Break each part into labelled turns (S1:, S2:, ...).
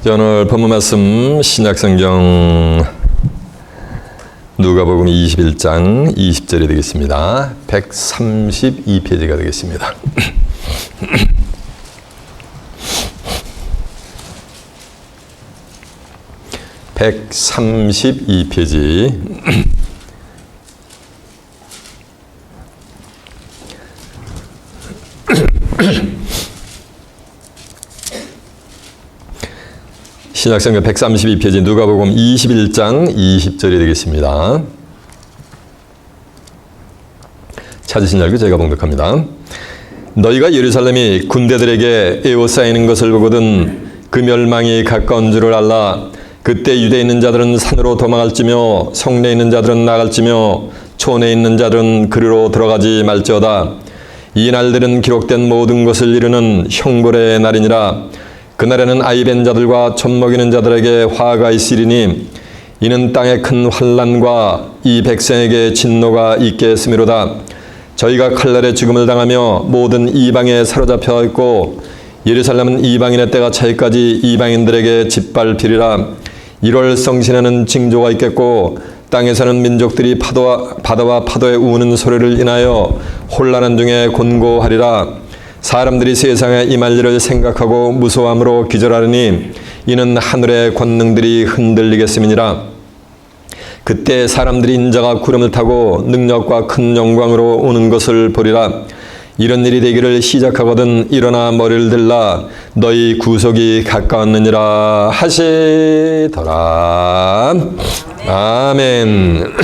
S1: 자, 오늘 본문 말씀 신약성경 누가복음 21장 20절이 되겠습니다. 132페이지가 되겠습니다. (132페이지) 신약성경 132페이지 누가복음 21장 20절이 되겠습니다. 찾으신 jal기 제가 봉독합니다. 너희가 예루살렘이 군대들에게 에워싸이는 것을 보거든 그 멸망이 가까운 줄을 알라. 그때 유대에 있는 자들은 산으로 도망할지며 성내에 있는 자들은 나갈지며 촌에 있는 자들은 그리로 들어가지 말지어다. 이 날들은 기록된 모든 것을 이루는 형벌의 날이니라. 그날에는 아이 벤 자들과 젖 먹이는 자들에게 화가 있으리니 이는 땅에 큰 환난과 이 백성에게 진노가 있겠음이로다. 저희가 칼날에 죽음을 당하며 모든 이방에 사로잡혀 있고 예루살렘은 이방인의 때가 차기까지 이방인들에게 짓밟히리라. 1월 성신에는 징조가 있겠고 땅에서는 민족들이 바다와 파도에 우는 소리를 인하여 혼란한 중에 곤고하리라. 사람들이 세상에 임할 일을 생각하고 무서워함으로 기절하리니 이는 하늘의 권능들이 흔들리겠음이니라. 그때 사람들이 인자가 구름을 타고 능력과 큰 영광으로 오는 것을 보리라. 이런 일이 되기를 시작하거든 일어나 머리를 들라. 너희 구속이 가까웠느니라 하시더라. 아멘.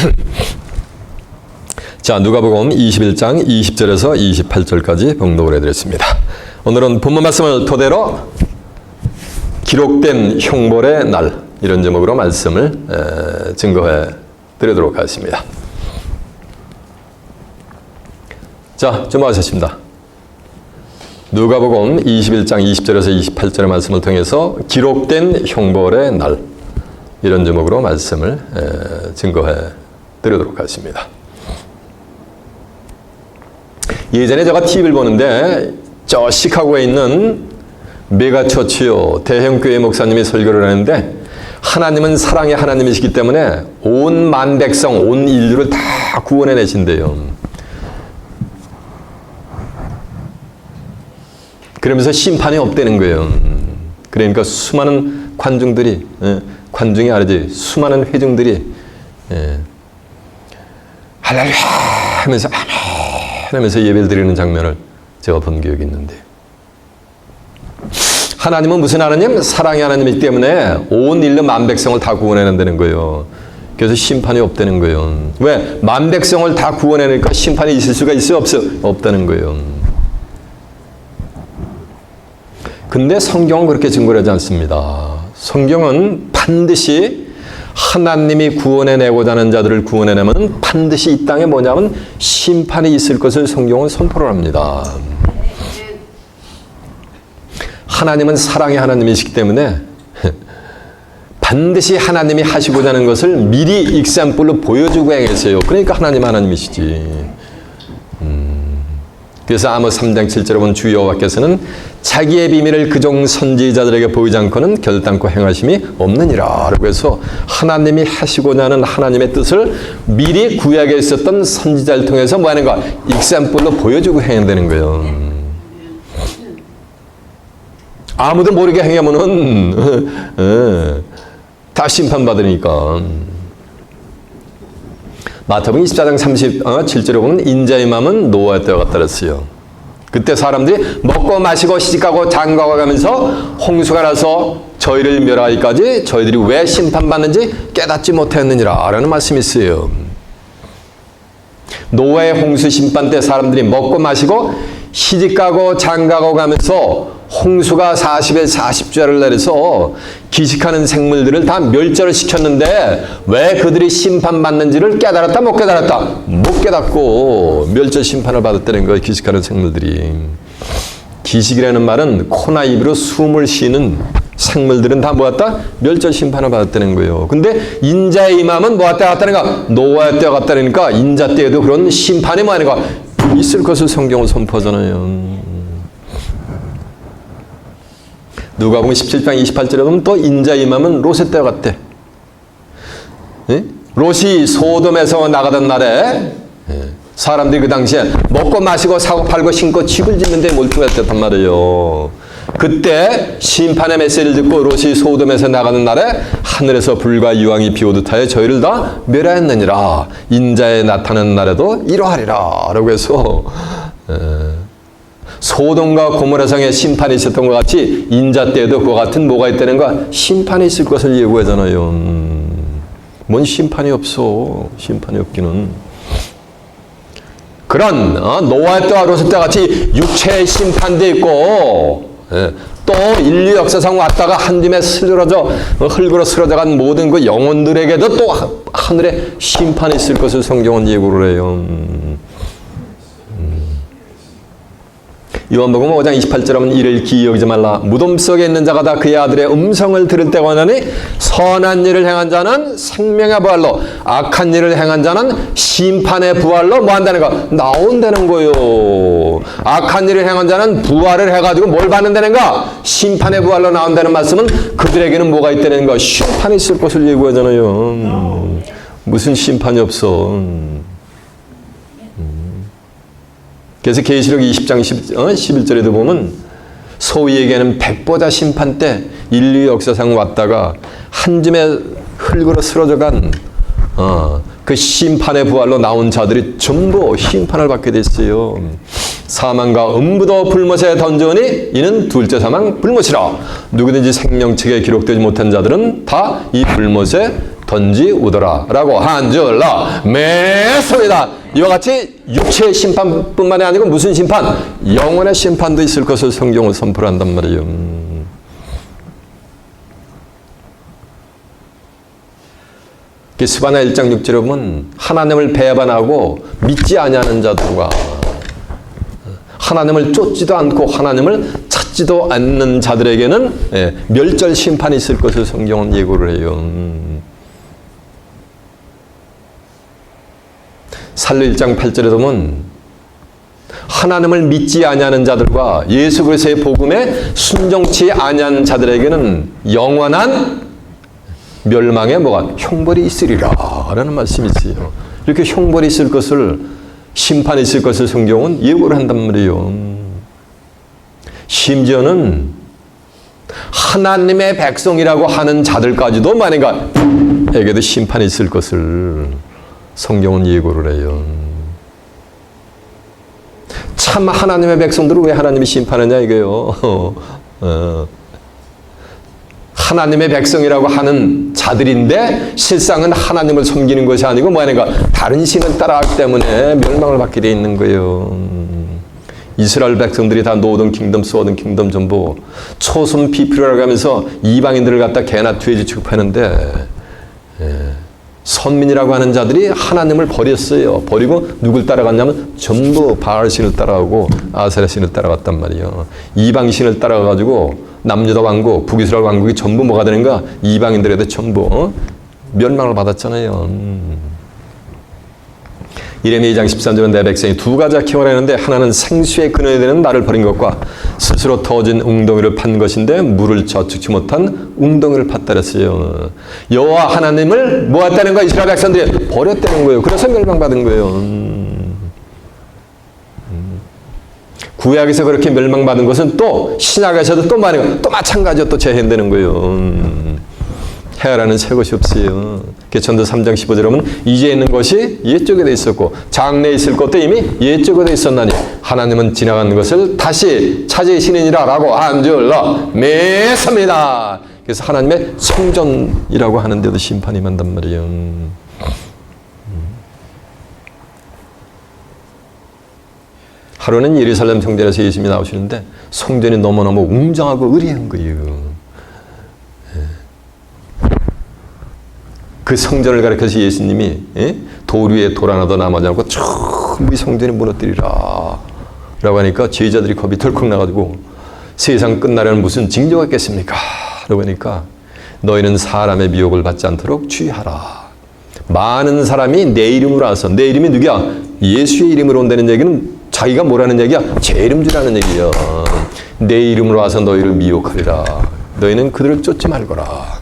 S1: 자, 누가복음 21장 20절에서 28절까지 봉독을 해드렸습니다. 오늘은 본문 말씀을 토대로 기록된 형벌의 날, 이런 제목으로 말씀을 증거해 드리도록 하겠습니다. 자, 주목하셨습니다. 누가복음 21장 20절에서 28절의 말씀을 통해서 기록된 형벌의 날, 이런 제목으로 말씀을 증거해 드리도록 하겠습니다. 예전에 제가 TV를 보는데 저 시카고에 있는 메가처치요 대형교회 목사님이 설교를 하는데 하나님은 사랑의 하나님이시기 때문에 온 만백성, 온 인류를 다 구원해내신대요. 그러면서 심판이 없다는 거예요. 그러니까 수많은 관중들이, 관중이 아니지, 수많은 회중들이 할렐루야 하면서 하면서 예배를 드리는 장면을 제가 본 기억이 있는데, 하나님은 무슨 하나님? 사랑의 하나님이기 때문에 온 인류 만백성을 다 구원해낸다는 거예요. 그래서 심판이 없다는 거예요. 왜? 만백성을 다 구원해내니까 심판이 있을 수가 있어요? 없어? 없다는 거예요. 근데 성경은 그렇게 증거를 하지 않습니다. 성경은 반드시 하나님이 구원해내고자 하는 자들을 구원해내면 반드시 이 땅에 뭐냐면 심판이 있을 것을 성경은 선포를 합니다. 하나님은 사랑의 하나님이시기 때문에 반드시 하나님이 하시고자 하는 것을 미리 익산뿔로 보여주고 행했어요. 그러니까 하나님이시지. 그래서 아모스 3장 7절에 보면 주 여호와께서는 자기의 비밀을 그종 선지자들에게 보이지 않고는 결단코 행하심이 없느니라. 라고 해서 하나님이 하시고자 하는 하나님의 뜻을 미리 구약에 있었던 선지자를 통해서 뭐 하는가? 익산뿔로 보여주고 행한다는 거예요. 아무도 모르게 행하면은 다 심판받으니까. 마태복음 24장 37절에 보면 인자의 마음은 노아의 때와 같다 그랬어요. 그때 사람들이 먹고 마시고 시집가고 장가고 가면서 홍수가 나서 저희를 멸하기까지 저희들이 왜 심판받는지 깨닫지 못했느니라 라는 말씀이 있어요. 노아의 홍수 심판 때 사람들이 먹고 마시고 시집가고 장가고 가면서 홍수가 40일 40주야를 내려서 기식하는 생물들을 다 멸절을 시켰는데 왜 그들이 심판받는지를 깨달았다 못 깨달았다? 못 깨닫고 멸절 심판을 받았다는 거예요. 기식하는 생물들이. 기식이라는 말은 코나 입으로 숨을 쉬는 생물들은 다 뭐였다? 멸절 심판을 받았다는 거예요. 근데 인자의 임함은 뭐와 때와 같다는가? 노아의 때와 같다니까 인자 때에도 그런 심판이 뭐 하는가? 있을 것을 성경은 선포하잖아요. 누가복음 17장 28절에 보면 또 인자 임하면 롯의 때와 같대. 예? 롯이 소돔에서 나가던 날에 사람들이 그 당시에 먹고 마시고 사고 팔고 신고 집을 짓는 데 몰두했단 말이에요. 그때 심판의 메시지를 듣고 롯이 소돔에서 나가는 날에 하늘에서 불과 유황이 비오듯 하여 저희를 다 멸하였느니라. 인자에 나타나는 날에도 이러하리라 라고 해서 소돔과 고모라성에 심판이 있었던 것 같이 인자 때에도 그와 같은 뭐가 있다는가? 심판이 있을 것을 예고하잖아요. 뭔 심판이 없어. 심판이 없기는. 그런 노아의 때와 롯의 때와 같이 육체의 심판도 있고 또 인류 역사상 왔다가 한 줌에 흙으로 쓰러져간 모든 그 영혼들에게도 또 하늘에 심판이 있을 것을 성경은 예고를 해요. 요한복음 5장 28절 하면 이를 기이 여기지 말라. 무덤 속에 있는 자가 다 그의 아들의 음성을 들을 때가 오나니 선한 일을 행한 자는 생명의 부활로 악한 일을 행한 자는 심판의 부활로 뭐 한다는 거? 나온다는 거요. 악한 일을 행한 자는 부활을 해가지고 뭘 받는다는가? 심판의 부활로 나온다는 말씀은 그들에게는 뭐가 있다는 거? 심판이 있을 것을 예고하잖아요. 무슨 심판이 없어. 그래서 계시록 20장 11절에도 보면 소위 얘기하는 백보자 심판 때 인류 역사상 왔다가 한 줌에 흙으로 쓰러져간 그 심판의 부활로 나온 자들이 전부 심판을 받게 됐어요. 사망과 음부도 불못에 던져오니 이는 둘째 사망 불못이라. 누구든지 생명책에 기록되지 못한 자들은 다 이 불못에 던지오더라 라고 한 줄라 매소이다. 이와 같이 육체의 심판뿐만이 아니고 무슨 심판? 영혼의 심판도 있을 것을 성경을 선포한단 말이에요. 스바나 1장 6절에 보면 하나님을 배반하고 믿지 아니하는 자들과 하나님을 쫓지도 않고 하나님을 찾지도 않는 자들에게는 멸절 심판이 있을 것을 성경은 예고를 해요. 살로 1장 8절에 보면 하나님을 믿지 아니하는 자들과 예수 그리스도의 복음에 순종치 아니하는 자들에게는 영원한 멸망의 뭐가 형벌이 있으리라 라는 말씀이 있어요. 이렇게 형벌이 있을 것을 심판이 있을 것을 성경은 예고를 한단 말이에요. 심지어는 하나님의 백성이라고 하는 자들까지도 만약에 에게도 심판이 있을 것을 성경은 예고를 해요. 참 하나님의 백성들을 왜 하나님이 심판하냐 이거요. 하나님의 백성이라고 하는 자들인데 실상은 하나님을 섬기는 것이 아니고 뭐하는가? 다른 신을 따라하기 때문에 멸망을 받게 되어 있는 거예요. 이스라엘 백성들이 다 노던 킹덤, 소던 킹덤 전부 초선 피플이라고 하면서 이방인들을 갖다 개나 돼지 취급하는데 선민이라고 하는 자들이 하나님을 버렸어요. 버리고 누굴 따라갔냐면 전부 바알 신을 따라가고 아세라 신을 따라갔단 말이에요. 이방 신을 따라가가지고 남유다 왕국, 북이스라엘 왕국이 전부 뭐가 되는가? 이방인들에도 전부 멸망을 받았잖아요. 이레미야 2장 13절은 내 백성이 두 가지 키워라 했는데 하나는 생수의 근원이 되는 나를 버린 것과 스스로 터진 웅덩이를 판 것인데 물을 저축치 못한 웅덩이를 팠다 그랬어요. 여호와 하나님을 모았다는 거 이스라엘 백성들이 버렸다는 거예요. 그래서 멸망받은 거예요. 구약에서 그렇게 멸망받은 것은 또 신약에서도 또 마찬가지로 또 재현되는 거예요. 헤아라는 새 것이 없어요. 전도 3장 15절에 보면 이제 있는 것이 옛쪽에 돼 있었고 장래에 있을 것도 이미 옛쪽에 돼 있었나니 하나님은 지나간 것을 다시 찾으시느니라 라고 한 줄로 매섭니다. 그래서 하나님의 성전이라고 하는데도 심판이 만단 말이에요. 하루는 예루살렘 성전에서 예수님이 나오시는데 성전이 너무너무 웅장하고 의리한 거예요. 그 성전을 가리켜서 예수님이 돌 위에 돌 하나도 남아지 않고 전부 이 성전이 무너뜨리라 라고 하니까 제자들이 겁이 덜컥 나가지고 세상 끝나려는 무슨 징조가 있겠습니까? 라고 하니까 너희는 사람의 미혹을 받지 않도록 주의하라. 많은 사람이 내 이름으로 와서 내 이름이 누구야? 예수의 이름으로 온다는 얘기는 자기가 뭐라는 얘기야? 제 이름 주라는 얘기야. 내 이름으로 와서 너희를 미혹하리라. 너희는 그들을 쫓지 말거라.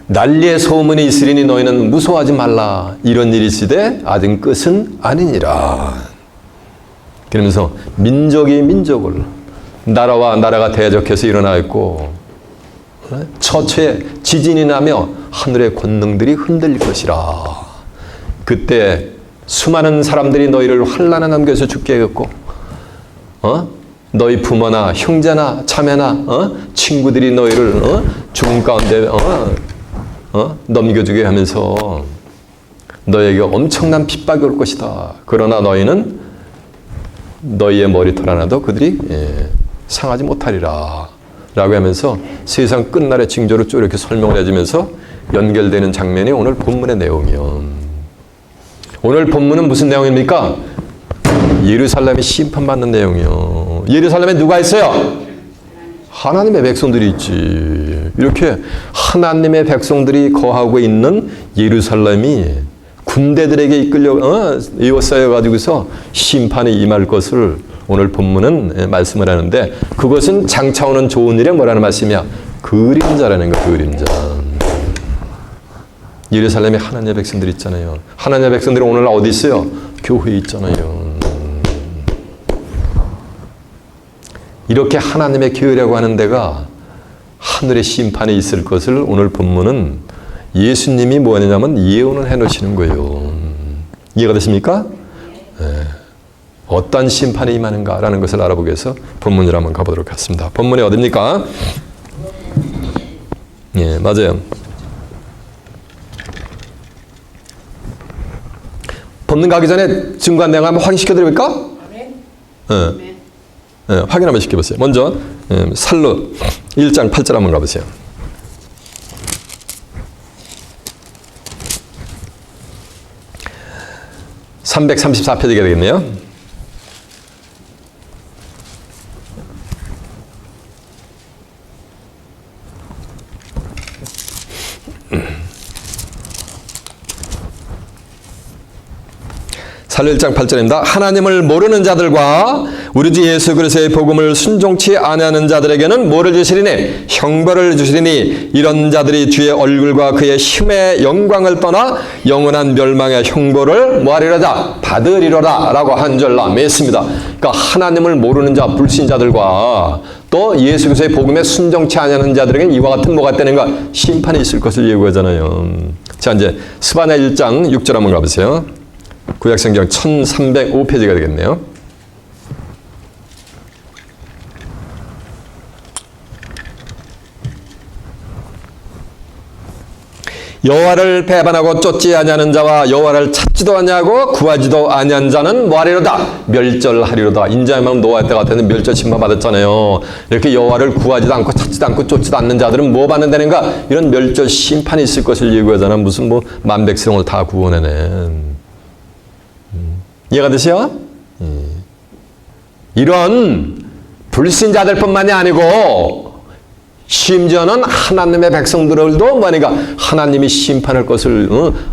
S1: 난리의 소문이 있으리니 너희는 무서워하지 말라. 이런 일이 있으되 아직 끝은 아니니라. 그러면서 민족이 민족을, 나라와 나라가 대적해서 일어나 있고 처처에 지진이 나며 하늘의 권능들이 흔들릴 것이라. 그때 수많은 사람들이 너희를 환난에 넘겨서 죽게 하겠고 너희 부모나 형제나 자매나 친구들이 너희를 죽음 가운데 넘겨주게 하면서 너에게 엄청난 핍박이 올 것이다. 그러나 너희는 너희의 머리털 하나도 그들이 상하지 못하리라 라고 하면서 세상 끝날의 징조를 쭉 이렇게 설명을 해주면서 연결되는 장면이 오늘 본문의 내용이요. 오늘 본문은 무슨 내용입니까? 예루살렘이 심판받는 내용이요. 예루살렘에 누가 있어요? 하나님의 백성들이 있지. 이렇게 하나님의 백성들이 거하고 있는 예루살렘이 군대들에게 이끌려 에워싸여 가지고서 심판이 임할 것을 오늘 본문은 말씀을 하는데, 그것은 장차 오는 좋은 일에 뭐라는 말씀이야? 그림자라는 거, 그림자. 예루살렘에 하나님의 백성들이 있잖아요. 하나님의 백성들이 오늘 어디 있어요? 교회에 있잖아요. 이렇게 하나님의 교회라고 하는 데가 하늘의 심판이 있을 것을 오늘 본문은 예수님이 뭐냐면 예언을 해놓으시는 거예요. 이해가 되십니까? 네. 어떤 심판이 임하는가라는 것을 알아보기 위해서 본문으로 한번 가보도록 하겠습니다. 본문이 어디입니까? 예, 맞아요. 본문 가기 전에 증거 내가 한번 확인시켜 드릴까? 네. 네, 확인 한번 시켜보세요. 먼저 살로 1장 8절 한번 가보세요. (334페이지가) 되겠네요. 살로 1장 8절입니다. 하나님을 모르는 자들과 우리 주 예수 그리스도의 복음을 순종치 아니하는 자들에게는 뭐를 주시리니? 형벌을 주시리니 이런 자들이 주의 얼굴과 그의 힘의 영광을 떠나 영원한 멸망의 형벌을 뭐하리로다? 받으리로다 라고 한 줄 맺습니다. 그러니까 하나님을 모르는 자, 불신자들과 또 예수 그리스도의 복음에 순종치 아니하는 자들에게는 이와 같은 뭐가 되는가? 심판이 있을 것을 예고하잖아요. 자, 이제 스바냐 1장 6절 한번 가보세요. 구약성경 1305페이지가 되겠네요. 여호와를 배반하고 쫓지 아니하는 자와 여호와를 찾지도 아니하고 구하지도 아니한 자는 뭐하리로다? 멸절하리로다. 인자하면 노아 때 같은 멸절 심판 받았잖아요. 이렇게 여호와를 구하지도 않고 찾지도 않고 쫓지도 않는 자들은 뭐 받는다는가? 이런 멸절 심판이 있을 것을 예고하잖아. 무슨 뭐 만백성을 다 구원해낸. 이해가 되세요? 이런 불신자들뿐만이 아니고 심지어는 하나님의 백성들도 뭐니까 하나님이 심판할 것을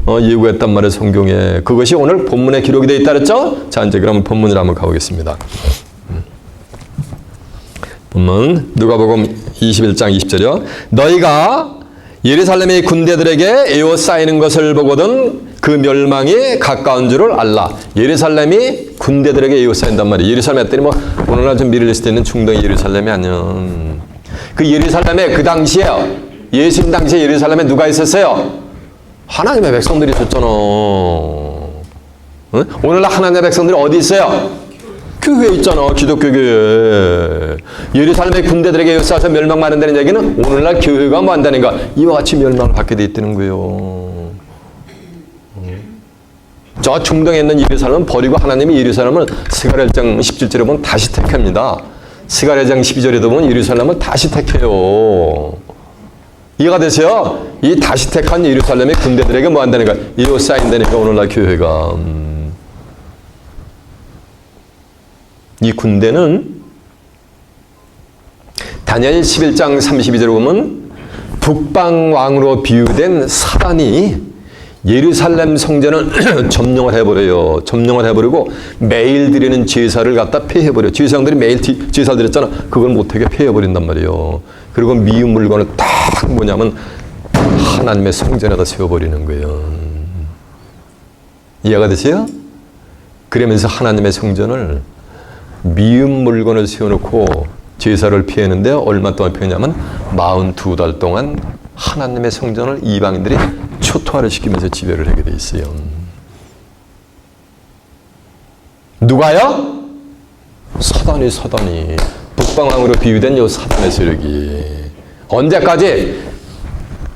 S1: 예고했단 말이에요. 성경에. 그것이 오늘 본문에 기록이 되어 있다 그랬죠? 자, 이제 그러면 본문으로 한번 가보겠습니다. 본문 누가복음 21장 20절이요. 너희가 예루살렘의 군대들에게 에워싸이는 것을 보거든 그 멸망이 가까운 줄을 알라. 예루살렘이 군대들에게 에워싸인단 말이에요. 예루살렘 했더니 뭐 오늘날 좀 미래리스트에 있는 중동 예루살렘이 아니야. 그 예루살렘에 그 당시에 예수님 당시에 예루살렘에 누가 있었어요? 하나님의 백성들이 있었잖아. 응? 오늘날 하나님의 백성들이 어디 있어요? 교회에 있잖아. 기독교교회. 예루살렘의 군대들에게 에워싸서 멸망받는다는 얘기는 오늘날 교회가 뭐 한다는가? 이와 같이 멸망을 받게 돼 있다는 거예요. 저 중동에 있는 예루살렘은 버리고 하나님이 예루살렘을 스가랴장 17절에 보면 다시 택합니다. 스가랴장 12절에도 보면 예루살렘을 다시 택해요. 이해가 되세요? 이 다시 택한 예루살렘의 군대들에게 뭐 한다는가? 에워싸인다니까 오늘날 교회가. 이 군대는 다니엘 11장 32절에 보면 북방왕으로 비유된 사단이 예루살렘 성전을 점령을 해버려요. 점령을 해버리고 매일 드리는 제사를 갖다 폐해버려요. 제사장들이 매일 제사를 드렸잖아. 그걸 못하게 폐해버린단 말이에요. 그리고 미운 물건을 딱 뭐냐면 하나님의 성전에다 세워버리는 거예요. 이해가 되세요? 그러면서 하나님의 성전을 미운 물건을 세워놓고 제사를 피했는데 얼마 동안 피했냐면 42달 동안 하나님의 성전을 이방인들이 초토화를 시키면서 지배를 하게 돼 있어요. 누가요? 사단이 북방왕으로 비유된 요 사단의 세력이 언제까지?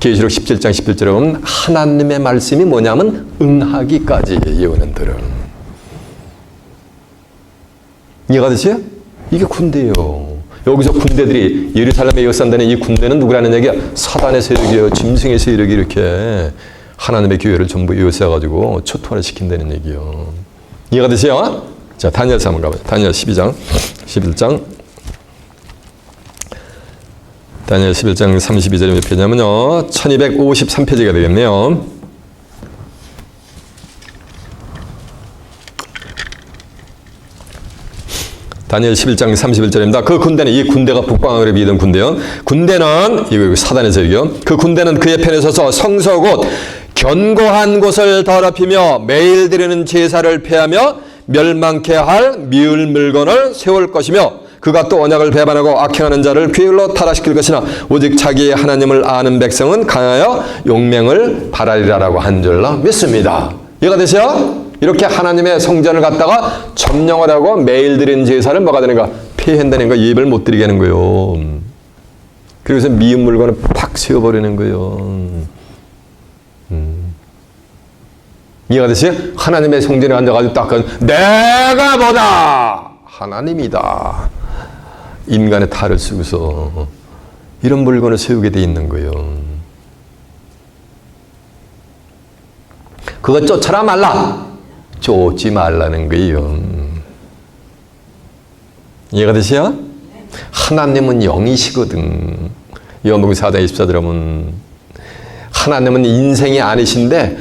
S1: 계시록 17장 11절에 보면 하나님의 말씀이 뭐냐면 응하기까지 예언들은. 이해가 되세요? 이게 군대예요. 여기서 군대들이 예루살렘에 역사한다는 이 군대는 누구라는 얘기야? 사단의 세력이에요. 짐승의 세력이 이렇게 하나님의 교회를 전부 에워싸가지고 초토화를 시킨다는 얘기예요. 이해가 되세요? 자, 다니엘서 한번 가봐요. 다니엘 12장, 11장. 다니엘 11장 32절에 몇 페이지냐면요. 1253페이지가 되겠네요. 다니엘 11장 31절입니다. 그 군대는, 이 군대가 북방으로 비던 군대요. 군대는, 이거 사단의 세력이요. 그 군대는 그의 편에 서서 성서 곧 견고한 곳을 더럽히며 매일 드리는 제사를 폐하며 멸망케 할 미울 물건을 세울 것이며 그가 또 언약을 배반하고 악행하는 자를 괴울로 타락시킬 것이나 오직 자기의 하나님을 아는 백성은 강하여 용맹을 바라리라라고 한 줄로 믿습니다. 이해가 되세요? 이렇게 하나님의 성전을 갖다가 점령을 하고 매일 드리는 제사를 뭐가 되는가? 폐한다는 거, 예배를 못 드리게 하는 거예요. 그래서 미운 물건을 팍 세워버리는 거예요. 이해가 되세요? 하나님의 성전에 앉아가지고 딱 내가 뭐다? 하나님이다. 인간의 탈을 쓰고서 이런 물건을 세우게 돼 있는 거예요. 그거 쫓아라 말라. 쫓지 말라는 거예요. 이해가 되세요? 하나님은 영이시거든. 요한복음 4장 24절에 보면 하나님은 인생이 아니신데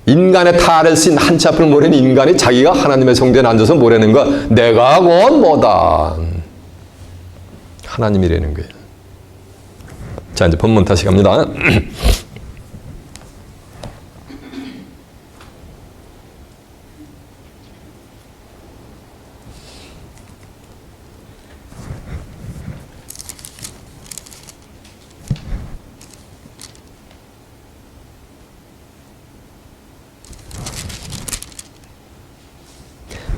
S1: 인간의 탈을 쓴 한치 앞을 모르는 인간이 자기가 하나님의 성전에 앉아서 뭐라는 거야? 내가 곧 뭐다. 하나님이라는 거예요. 자, 이제 본문 다시 갑니다.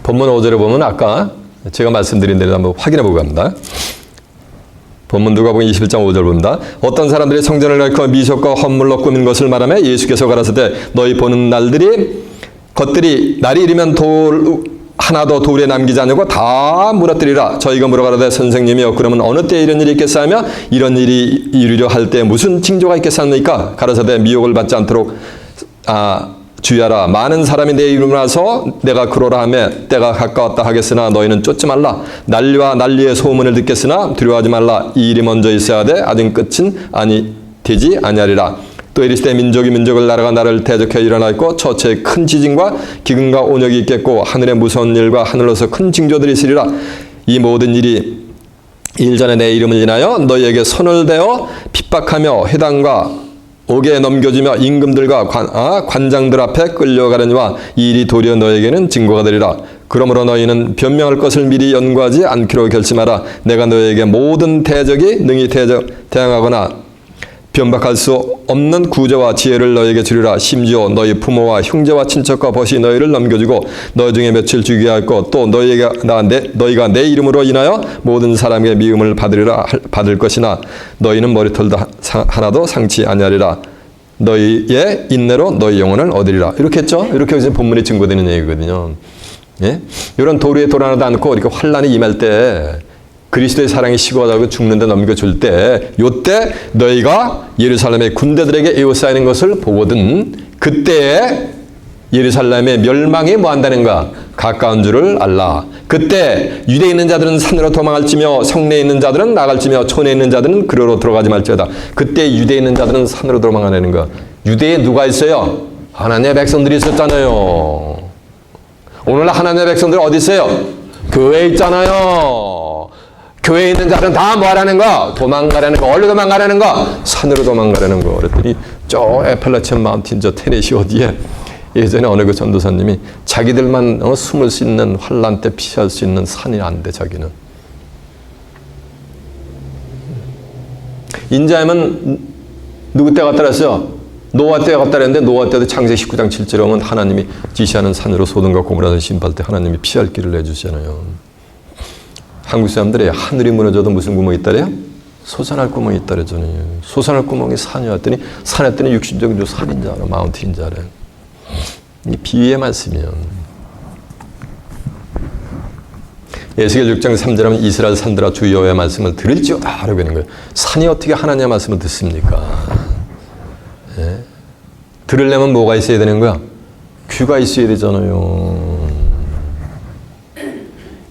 S1: 본문 5절에 보면 아까 제가 말씀드린 대로 한번 확인해 보고 갑니다. 본문 누가복음 21장 5절 봅니다. 어떤 사람들이 성전을 가리켜 미석과 헌물로 꾸민 것을 말하며 예수께서 가라사대 너희 보는 것들이 날이 이르면 돌 하나도 돌에 남기지 않고 다 무너뜨리라. 저희가 물어가라되 선생님이여 그러면 어느 때에 이런 일이 있겠사 하며 이런 일이 이루려 할 때 무슨 징조가 있겠사니까? 가라사대 미혹을 받지 않도록 주의하라. 많은 사람이 내 이름으로 와서 내가 그러라 하며 때가 가까웠다 하겠으나 너희는 쫓지 말라. 난리와 난리의 소문을 듣겠으나 두려워하지 말라. 이 일이 먼저 있어야 돼. 아직 끝은 되지 아니하리라. 또 이르시되 민족이 민족을 나라가 나라를 대적해 일어나 있고 처처에 큰 지진과 기근과 온역이 있겠고 하늘의 무서운 일과 하늘로서 큰 징조들이 있으리라. 이 모든 일이 일전에 내 이름을 인하여 너희에게 손을 대어 핍박하며 회당과 옥에 넘겨주며 임금들과 관장들 앞에 끌려가려니와 이 일이 도리어 너에게는 증거가 되리라. 그러므로 너희는 변명할 것을 미리 연구하지 않기로 결심하라. 내가 너에게 모든 대적이 능히 대항하거나 변박할 수 없는 구조와 지혜를 너에게 주리라. 심지어 너희 부모와 형제와 친척과 벗이 너희를 넘겨주고 너희 중에 며칠 죽이게 하였고 또 너희가 내 이름으로 인하여 모든 사람에게 미움을 받을 것이나 너희는 머리털도 하나도 상치 아니하리라. 너희의 인내로 너희 영혼을 얻으리라. 이렇게 했죠. 이렇게 해서 본문에 증거되는 얘기거든요. 예? 이런 도리에 돌아나지 않고 이렇게 환란이 임할 때 그리스도의 사랑이 식어가지고 죽는데 넘겨줄 때 요때 너희가 예루살렘의 군대들에게 에워싸이는 것을 보거든 그때에 예루살렘의 멸망이 뭐한다는가? 가까운 줄을 알라. 그때 유대에 있는 자들은 산으로 도망할지며 성내에 있는 자들은 나갈지며 촌에 있는 자들은 그로로 들어가지 말지어다. 그때 유대에 있는 자들은 산으로 도망하는 거. 유대에 누가 있어요? 하나님의 백성들이 있었잖아요. 오늘날 하나님의 백성들 어디 있어요? 교회에 있잖아요. 교회에 있는 자들은 다 뭐하라는 거? 도망가라는 거. 어디로 도망가라는 거? 산으로 도망가라는 거. 그랬더니 저 애팔라치안 마운틴 저 테네시 어디에 예전에 어느 그 전도사님이 자기들만 숨을 수 있는 환란 때 피할 수 있는 산이 안 돼 자기는. 인자하면 누구 때 갔다 그랬어요? 노아 때 갔다 그랬는데 노아 때도 창세기 19장 7절에 보면 하나님이 지시하는 산으로 소돔과 고모라를 심판할 때 하나님이 피할 길을 내주잖아요. 한국 사람들이 하늘이 무너져도 무슨 구멍이 있다래요? 솟아날 구멍이 있다래잖아요. 솟아날 구멍이 산이었더니 산했더니 육신적인 산인 줄 알아. 마운틴인 줄 알아. 이 비유의 말씀이요. 에스겔 6장 3절 하면 이스라엘 산들아 주 여호와의 말씀을 들을지어다 라고 하는 거예요. 산이 어떻게 하나님의 말씀을 듣습니까? 예? 들으려면 뭐가 있어야 되는 거야? 귀가 있어야 되잖아요.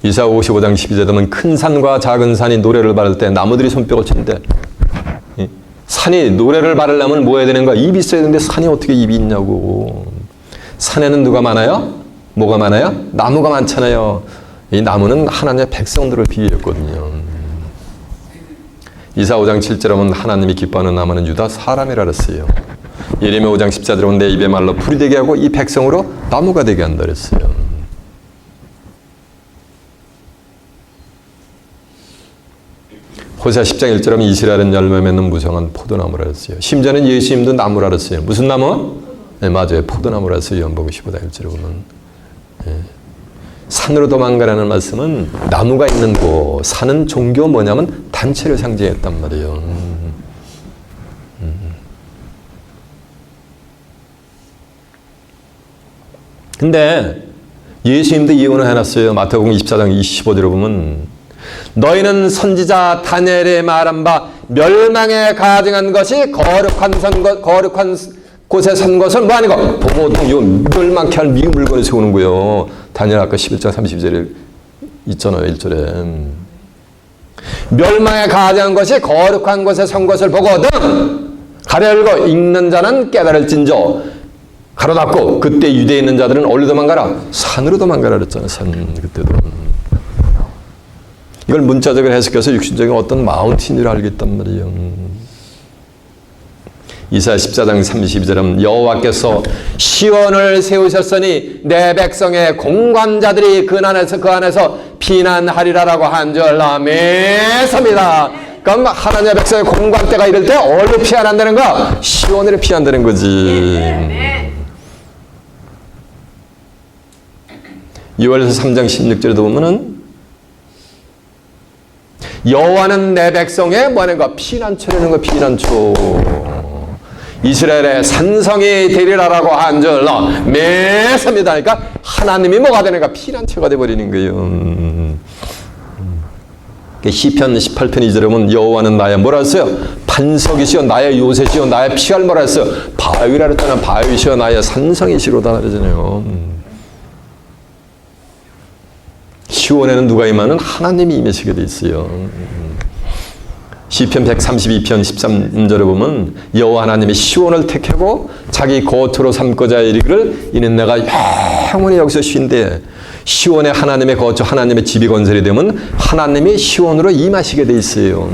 S1: 이사 55장 12절에 보면 큰 산과 작은 산이 노래를 바를 때 나무들이 손뼉을 치는데 산이 노래를 바르려면 뭐 해야 되는 거야? 입이 있어야 되는데 산이 어떻게 입이 있냐고. 산에는 누가 많아요? 뭐가 많아요? 나무가 많잖아요. 이 나무는 하나님의 백성들을 비유했거든요. 이사 5장 7절에 보면 하나님이 기뻐하는 나무는 유다 사람이라 그랬어요. 예레미야 5장 14절에 보면 내 입의 말로 풀이 되게 하고 이 백성으로 나무가 되게 한다 그랬어요. 호세아 10장 1절에 보면 이스라엘은 열매 맺는 무성한 포도나무라 그랬어요. 심지어는 예수님도 나무라 그랬어요. 무슨 나무? 네, 맞아요. 포도나무라 했어요. 요한복음 15장 1절에 보면. 예. 산으로 도망가라는 말씀은 나무가 있는 곳, 산은 종교 뭐냐면 단체를 상징했단 말이에요. 근데 예수님도 예언을 해놨어요. 마태복음 24장 25절에 보면 너희는 선지자 다니엘의 말한 바 멸망에 가증한 것이 거룩한 곳에 산 것을 뭐 하는 거? 보통 요 멸망케 할 미운 물건을 세우는 거예요. 다니엘 아까 11장 32절에 있잖아요. 1절에. 멸망에 가증한 것이 거룩한 곳에 선 것을 보거든 가려고 읽는 자는 깨달을진저 가로 닫고 그때 유대에 있는 자들은 어디로 도망가라? 산으로 도망가라 그랬잖아요. 산 그때도. 이걸 문자적으로 해석해서 육신적인 어떤 마운틴을 알겠단 말이에요. 이사야 14장 32절은 여호와께서 시온을 세우셨으니 내 백성의 공관자들이 그 안에서 피난하리라라고 한 줄 아멘입니다. 그럼 하나님의 백성의 공관때가 이럴 때 어디로 피한다는 거야? 시온으로 피한다는 거지. 2월에서 3장 16절에도 보면은 여호와는 내 백성의 뭐하는 거? 피난처라는 거. 피난처. 이스라엘의 산성이 되리라라고 한 줄 믿습니다. 그러니까 하나님이 뭐가 되는가? 피난처가 되어버리는 거예요. 시편 18편 2절에 보면 여호와는 나의 뭐라 했어요? 반석이시여 나의 요새시여 나의 피할 뭐라 했어요? 바위라 그랬잖아. 바위시여 나의 산성이시로다 그러잖아요. 시온에는 누가 임하는? 하나님이 임하시게 돼 있어요. 시편 132편 13절에 보면 여호와 하나님이 시온을 택하고 자기 거처로 삼고자 이르기를 이는 내가 영원히 여기서 쉰대. 시온에 하나님의 거처 하나님의 집이 건설이 되면 하나님이 시온으로 임하시게 돼 있어요.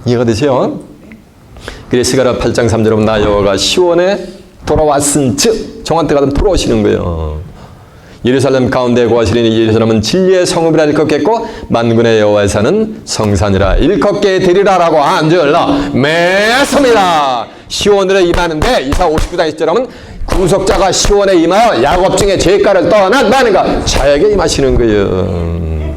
S1: 이해가 되세요? 그래서 스가랴 8장 3절에 보면 나 여호와가 시온에 돌아왔은 즉 정한 때가 되면 돌아오시는 거예요. 예루살렘 가운데 거하시리니 예루살렘은 진리의 성읍이라 일컫겠고 만군의 여호와의 산은 성산이라 일컫게 되리라라고 한 줄 믿습니다. 시온으로 임하는데 이사 59장 1절에 하면 구속자가 시온에 임하여 야곱 중에 죄가를 떠난다는가 자에게 임하시는 거예요.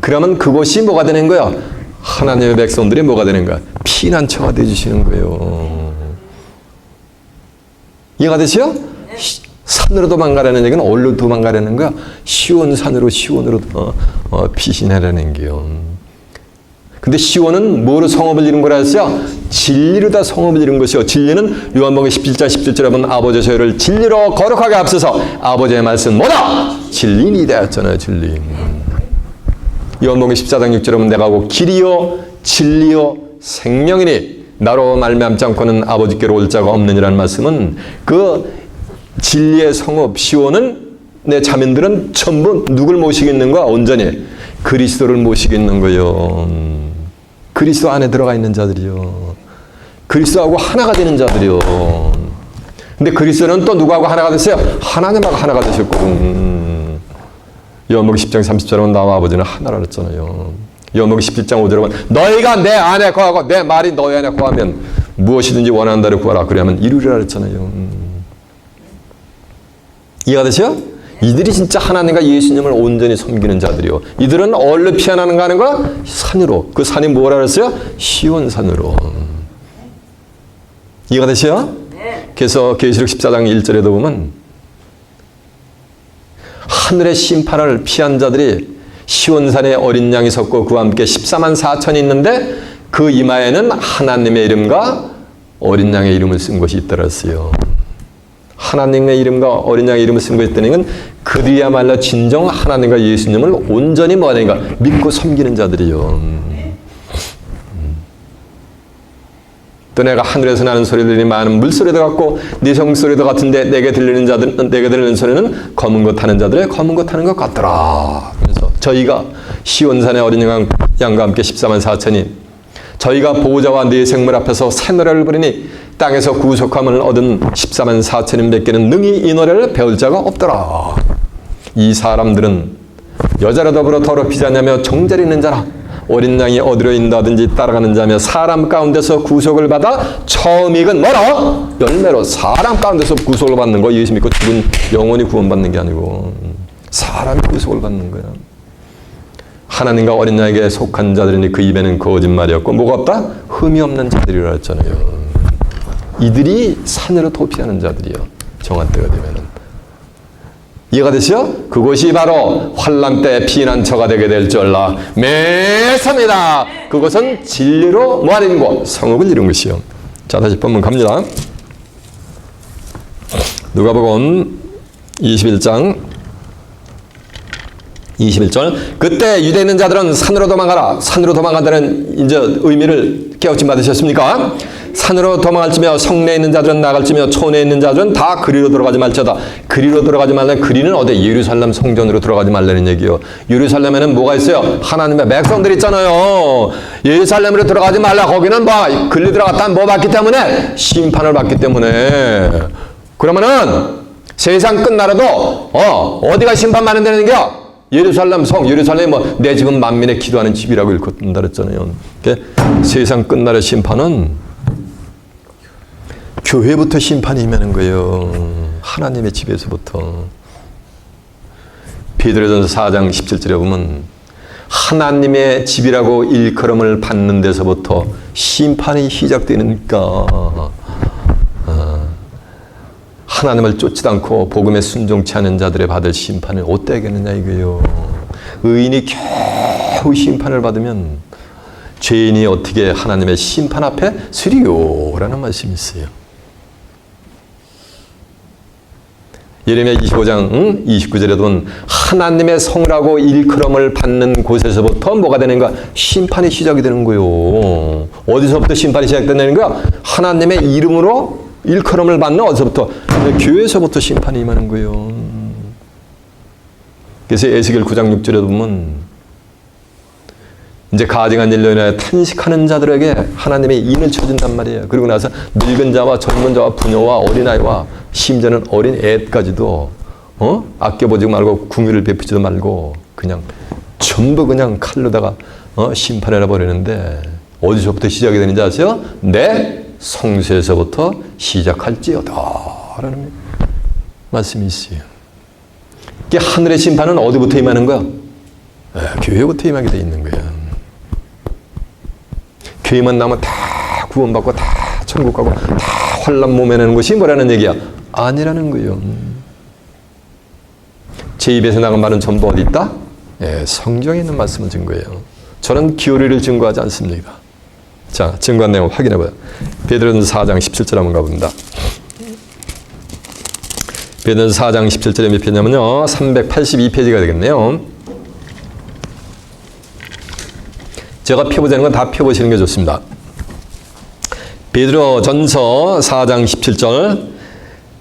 S1: 그러면 그곳이 뭐가 되는 거예요? 하나님의 백성들이 뭐가 되는 거야? 피난처가 되어주시는 거예요. 이해가 되시죠? 산으로 도망가라는 얘기는 어디로 도망가라는 거야? 시온 산으로 시온으로 피신하라는 게요. 근데 시온은 뭐로 성읍을 이룬 거라 했어요? 진리로 다 성읍을 이룬 것이요. 진리는 요한복음 17장 17절에 보면 아버지 저희를 진리로 거룩하게 앞서서 아버지의 말씀 뭐다? 진리이다 했잖아요. 진리. 요한복음 14장 6절에 보면 내가 곧 길이요 진리요 생명이니 나로 말미암지 않고는 아버지께로 올 자가 없느니라는 말씀은 그 진리의 성읍 시온은 내 자민들은 전부 누굴 모시겠는가? 온전히 그리스도를 모시겠는 거요. 그리스도 안에 들어가 있는 자들이요. 그리스도하고 하나가 되는 자들이요. 근데 그리스도는 또 누구하고 하나가 됐어요? 하나님하고 하나가 되셨거든. 요한복음 10장 30절에 나와 아버지는 하나라 그랬잖아요. 요한복음 17장 5절에 보면 너희가 내 안에 거하고 내 말이 너희 안에 거하면 무엇이든지 원하는 대로 구하라. 그래야만 이루리라 그랬잖아요. 이해가 되세요? 이들이 진짜 하나님과 예수님을 온전히 섬기는 자들이요. 이들은 어디로 피어나는가 하는 거야? 산으로. 그 산이 뭐라 그랬어요? 시온산으로. 이해가 되세요? 그래서 계시록 14장 1절에도 보면 하늘의 심판을 피한 자들이 시온산에 어린 양이 섰고 그와 함께 14만 4천이 있는데 그 이마에는 하나님의 이름과 어린 양의 이름을 쓴 것이 있더랬어요. 하나님의 이름과 어린 양의 이름을 쓴 것이 있다는 건 그들이야말로 진정 하나님과 예수님을 온전히 뭐하는가 믿고 섬기는 자들이요. 또 내가 하늘에서 나는 소리들이 많은 물소리도 같고 네 성소리도 같은데 내게 들리는 소리는 검은 것 타는 자들의 검은 것 타는 것 같더라. 그래서 저희가 시온산의 어린 양과 함께 14만 4천이 저희가 보호자와 네 생물 앞에서 새 노래를 부르니 땅에서 구속함을 얻은 14만 4천인 밖에는 능히 이 노래를 배울 자가 없더라. 이 사람들은 여자로 더불어 더럽히지 않냐며 정죄를 있는 자라. 어린 양이 어디로 인도하든지 따라가는 자며 사람 가운데서 구속을 받아 처음 익은 뭐라? 열매로. 사람 가운데서 구속을 받는 거. 예수 믿고 죽은 영혼이 구원받는 게 아니고 사람이 구속을 받는 거야. 하나님과 어린 양에게 속한 자들이니 그 입에는 거짓말이었고 뭐가 없다? 흠이 없는 자들이라 했잖아요. 이들이 산으로 도피하는 자들이요. 정한 때가 되면은. 이해가 되시죠? 그것이 바로 환난 때 피난처가 되게 될 줄 알라. 매섭니다. 그것은 진리로 뭐하는 곳? 성읍을 이룬 것이요. 자, 다시 본문 갑니다. 누가복음 21장 21절. 그때 유대에 있는 자들은 산으로 도망가라. 산으로 도망간다는 이제 의미를 깨우침 받으셨습니까? 산으로 도망할지며 성내에 있는 자들은 나갈지며 촌에 있는 자들은 다 그리로 들어가지 말지어다. 그리로 들어가지 말라. 그리는 어디? 예루살렘 성전으로 들어가지 말라는 얘기요. 예루살렘에는 뭐가 있어요? 하나님의 백성들 있잖아요. 예루살렘으로 들어가지 말라. 거기는 뭐 그리 들어갔다면 뭐 받기 때문에? 심판을 받기 때문에. 그러면은 세상 끝나라도 어디가 심판받는 데는 겨? 예루살렘 성, 예루살렘이 뭐 내 집은 만민의 기도하는 집이라고 읽었다 그랬잖아요. 세상 끝날의 심판은 교회부터 심판이 임하는 거예요. 하나님의 집에서부터. 베드로전서 4장 17절에 보면 하나님의 집이라고 일컬음을 받는 데서부터 심판이 시작되니까 하나님을 쫓지도 않고 복음에 순종치 않은 자들의 받을 심판을 어떻게 하겠느냐 이거예요. 의인이 겨우 심판을 받으면 죄인이 어떻게 하나님의 심판 앞에 서리요 라는 말씀이 있어요. 예레미야 25장 29절에 보면 하나님의 성이라고 일컬음을 받는 곳에서부터 뭐가 되는가? 심판이 시작이 되는 거예요. 어디서부터 심판이 시작되는 거야? 하나님의 이름으로 일컬음을 받는 어디서부터? 교회에서부터 심판이 임하는 거예요. 그래서 에스겔 9장 6절에 보면 이제 가증한 일로 인하여 탄식하는 자들에게 하나님의 인을 쳐준단 말이에요. 그리고 나서 늙은 자와 젊은 자와 부녀와 어린아이와 심지어는 어린 애까지도 아껴보지 말고 궁유를 베푸지도 말고 그냥 전부 그냥 칼로다가 심판해라 버리는데 어디서부터 시작이 되는지 아세요? 내 성소에서부터 시작할지어다 라는 말씀이 있어요. 이게 하늘의 심판은 어디부터 임하는 거야? 교회부터 임하게 돼 있는 거야. 교회만 나오면 다 구원받고 다 천국 가고 다 환난 모면하는 것이 뭐라는 얘기야? 아니라는 거예요. 제 입에서 나간 말은 전부 어디 있다? 성경에 있는 말씀을 증거해요. 저는 기호리를 증거하지 않습니다. 자, 증거한 내용 확인해봐요. 베드로전서 4장 17절 한번 가봅니다. 베드로전서 4장 17절에 몇 페이지냐면요. 382페이지가 되겠네요. 제가 펴보자는 건 다 펴보시는 게 좋습니다. 베드로전서 4장 17절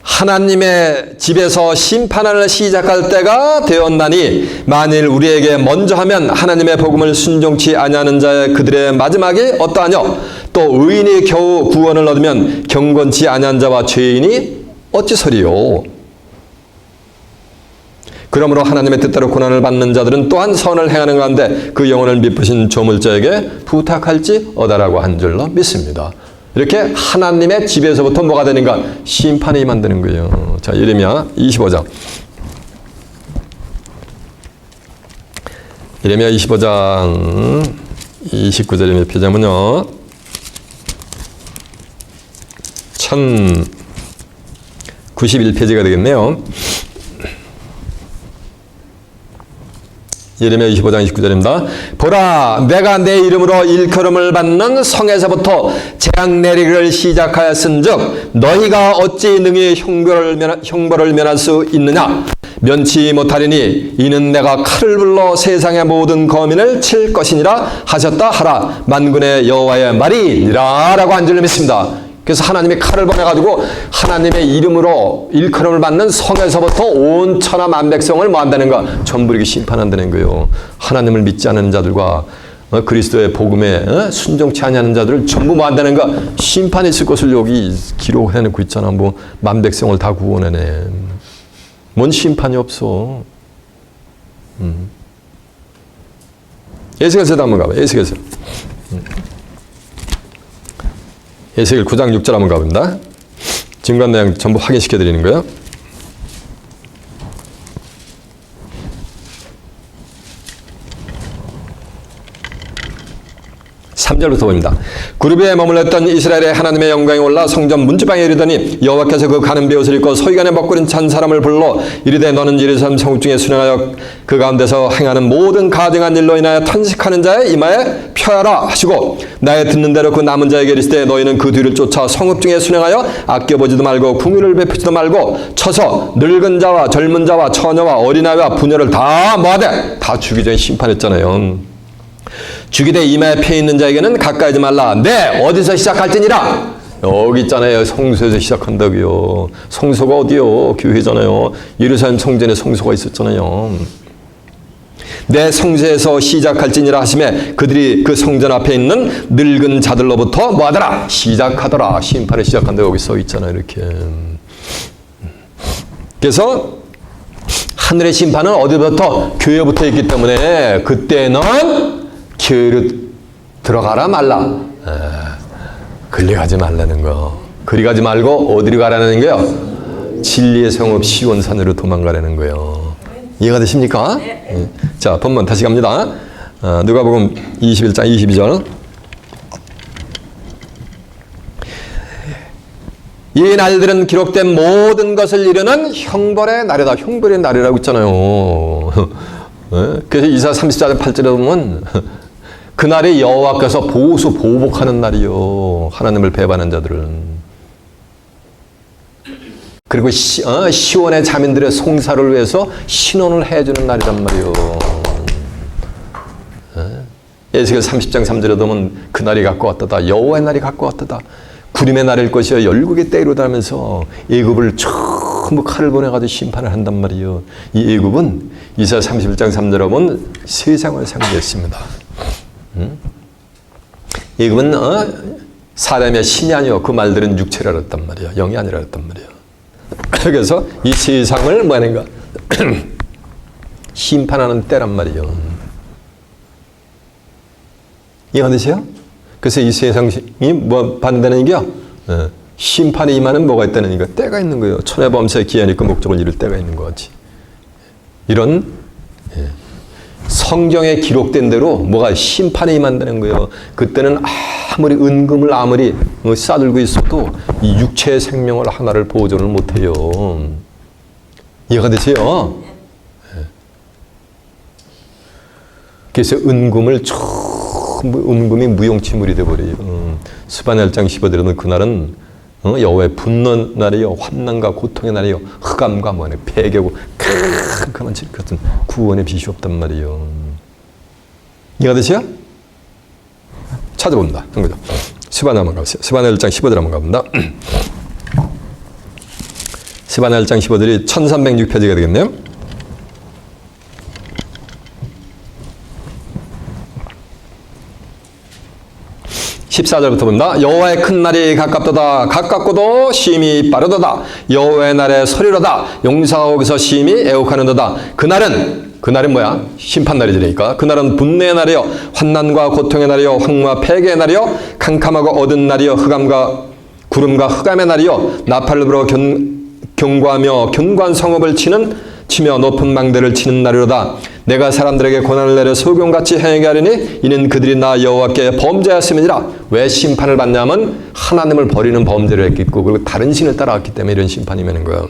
S1: 하나님의 집에서 심판을 시작할 때가 되었나니 만일 우리에게 먼저 하면 하나님의 복음을 순종치 아니하는 자의 그들의 마지막이 어떠하뇨? 또 의인이 겨우 구원을 얻으면 경건치 아니한 자와 죄인이 어찌서리요? 그러므로 하나님의 뜻대로 고난을 받는 자들은 또한 선을 행하는 가운데 그 영혼을 미쁘신 조물자에게 부탁할지 어다라고 한 줄로 믿습니다. 이렇게 하나님의 집에서부터 뭐가 되는가? 심판이 임한다는 거예요. 자, 예레미야 25장. 예레미야 25장 29절에 몇 페이지냐면요. 1091페이지가 되겠네요. 예레미야 25장 29절입니다. 보라, 내가 내 이름으로 일컬음을 받는 성에서부터 재앙 내리기를 시작하였은즉 너희가 어찌 능히 형벌을 면할 수 있느냐? 면치 못하리니 이는 내가 칼을 불러 세상의 모든 거민을 칠 것이니라 하셨다 하라. 만군의 여호와의 말이니라 라고 한 줄로 믿습니다. 그래서 하나님이 칼을 보내가지고 하나님의 이름으로 일컬음을 받는 성에서부터 온 천하 만백성을 뭐 한다는가? 전부 이렇게 심판한다는 거예요. 하나님을 믿지 않는 자들과 그리스도의 복음에 순종치 아니하는 자들을 전부 뭐 한다는가? 심판이 있을 것을 여기 기록해놓고 있잖아. 뭐 만백성을 다 구원해내. 뭔 심판이 없어. 에스겔서도 한번 가봐. 에스겔서. 에스겔 9장 6절 한번 가봅니다. 증거한 내용 전부 확인시켜 드리는 거예요. 3절부터 봅니다. 그룹 위에 머물렀던 이스라엘의 하나님의 영광이 올라 성전 문지방에 이르더니 여호와께서 그 가는 베옷을 입고 서기관의 먹구린 찬 사람을 불러 이르되 너는 예루살렘 성읍 중에 순행하여 그 가운데서 행하는 모든 가증한 일로 인하여 탄식하는 자의 이마에 펴라 하시고 나의 듣는 대로 그 남은 자에게 이르시되 너희는 그 뒤를 쫓아 성읍 중에 순행하여 아껴보지도 말고 궁유를 베푸지도 말고 쳐서 늙은 자와 젊은 자와 처녀와 어린아이와 부녀를 다 뭐하되 다 죽이기 전에 심판했잖아요. 죽이되 이마에 펴 있는 자에게는 가까이지 말라. 네, 어디서 시작할지니라. 여기 있잖아요. 성소에서 시작한다고요. 성소가 어디요? 교회잖아요. 예루살렘 성전에 성소가 있었잖아요. 내 성소에서 시작할지니라 하시매 그들이 그 성전 앞에 있는 늙은 자들로부터 뭐하더라? 시작하더라. 심판을 시작한다. 여기 써 있잖아요. 이렇게. 그래서 하늘의 심판은 어디부터? 교회부터 있기 때문에 그때는 교회로 들어가라 말라. 그리 가지 말라는 거. 그리 가지 말고 어디로 가라는 거요? 진리의 성읍 시온산으로 도망가라는 거요. 이해가 되십니까? 네. 자, 본문 다시 갑니다. 누가복음 21장 22절. 이 날들은 기록된 모든 것을 이루는 형벌의 날이다. 형벌의 날이라고 있잖아요. 그래서 이사 34장 8절에 보면 그날이 여호와께서 보복하는 날이요. 하나님을 배반한 자들은. 그리고 시온의 자민들의 송사를 위해서 신원을 해주는 날이란 말이요. 에스겔 30장 3절에 보면 그날이 갖고 왔다다. 여호와의 날이 갖고 왔다다. 구림의 날일 것이요 열국의 때이로다 하면서 애굽을 전부 칼을 보내가지고 심판을 한단 말이요. 이 애굽은 이사야 31장 3절에 보면 세상을 상징했습니다. 애굽은 사람의 신이 아니요 그 말들은 육체라 그랬단 말이야. 영이 아니라 그랬단 말이야. 그래서 이 세상을 뭐 하는가? 심판하는 때란 말이요. 이해가 되세요? 그래서 이 세상이 뭐 받는다는 얘기야? 심판이 임하는 뭐가 있다는 얘기가 때가 있는 거예요. 천의 범사의 기한이 그 목적을 이룰 때가 있는 거지. 이런 성경에 기록된 대로 뭐가 심판이 임한다는 거예요. 그때는 아무리 은금을 아무리 싸들고 있어도 이 육체의 생명을 하나를 보존을 못해요. 이해가 되세요? 그래서 은금을 은금이 무용지물이 되어버려요. 스바냐 1장 15절에는 그날은 여호와의 분노 날이요 환난과 고통의 날이요 흑암과 뭐네 폐교고 캄캄한 질 같은 구원의 빛이 없단 말이에요. 이해가 되세요? 찾아봅니다. 한 거죠. 스바냐 한번 가보세요. 스바냐 1장 15절 한번 가봅니다. 스바냐 1장 15절이 1306페이지가 되겠네요. 14절부터 봅니다. 여호와의 큰 날이 가깝도다. 가깝고도 심히 빠르도다. 여호와의 날의 소리로다. 용사옥에서 심히 애곡하는도다. 그날은 뭐야? 심판날이지니까. 그날은 분노의 날이요, 환난과 고통의 날이요, 황무와 폐괴의 날이요, 캄캄하고 어두운 날이요, 흑암과 구름과 흑암의 날이요, 나팔을 불어 경고하며 견고한 성읍을 치며 높은 망대를 치는 날이로다. 내가 사람들에게 고난을 내려 소경같이 행하게 하리니 이는 그들이 나 여호와께 범죄하였음이니라. 왜 심판을 받냐면 하나님을 버리는 범죄를 했고 그리고 다른 신을 따라왔기 때문에 이런 심판이 오는 거예요.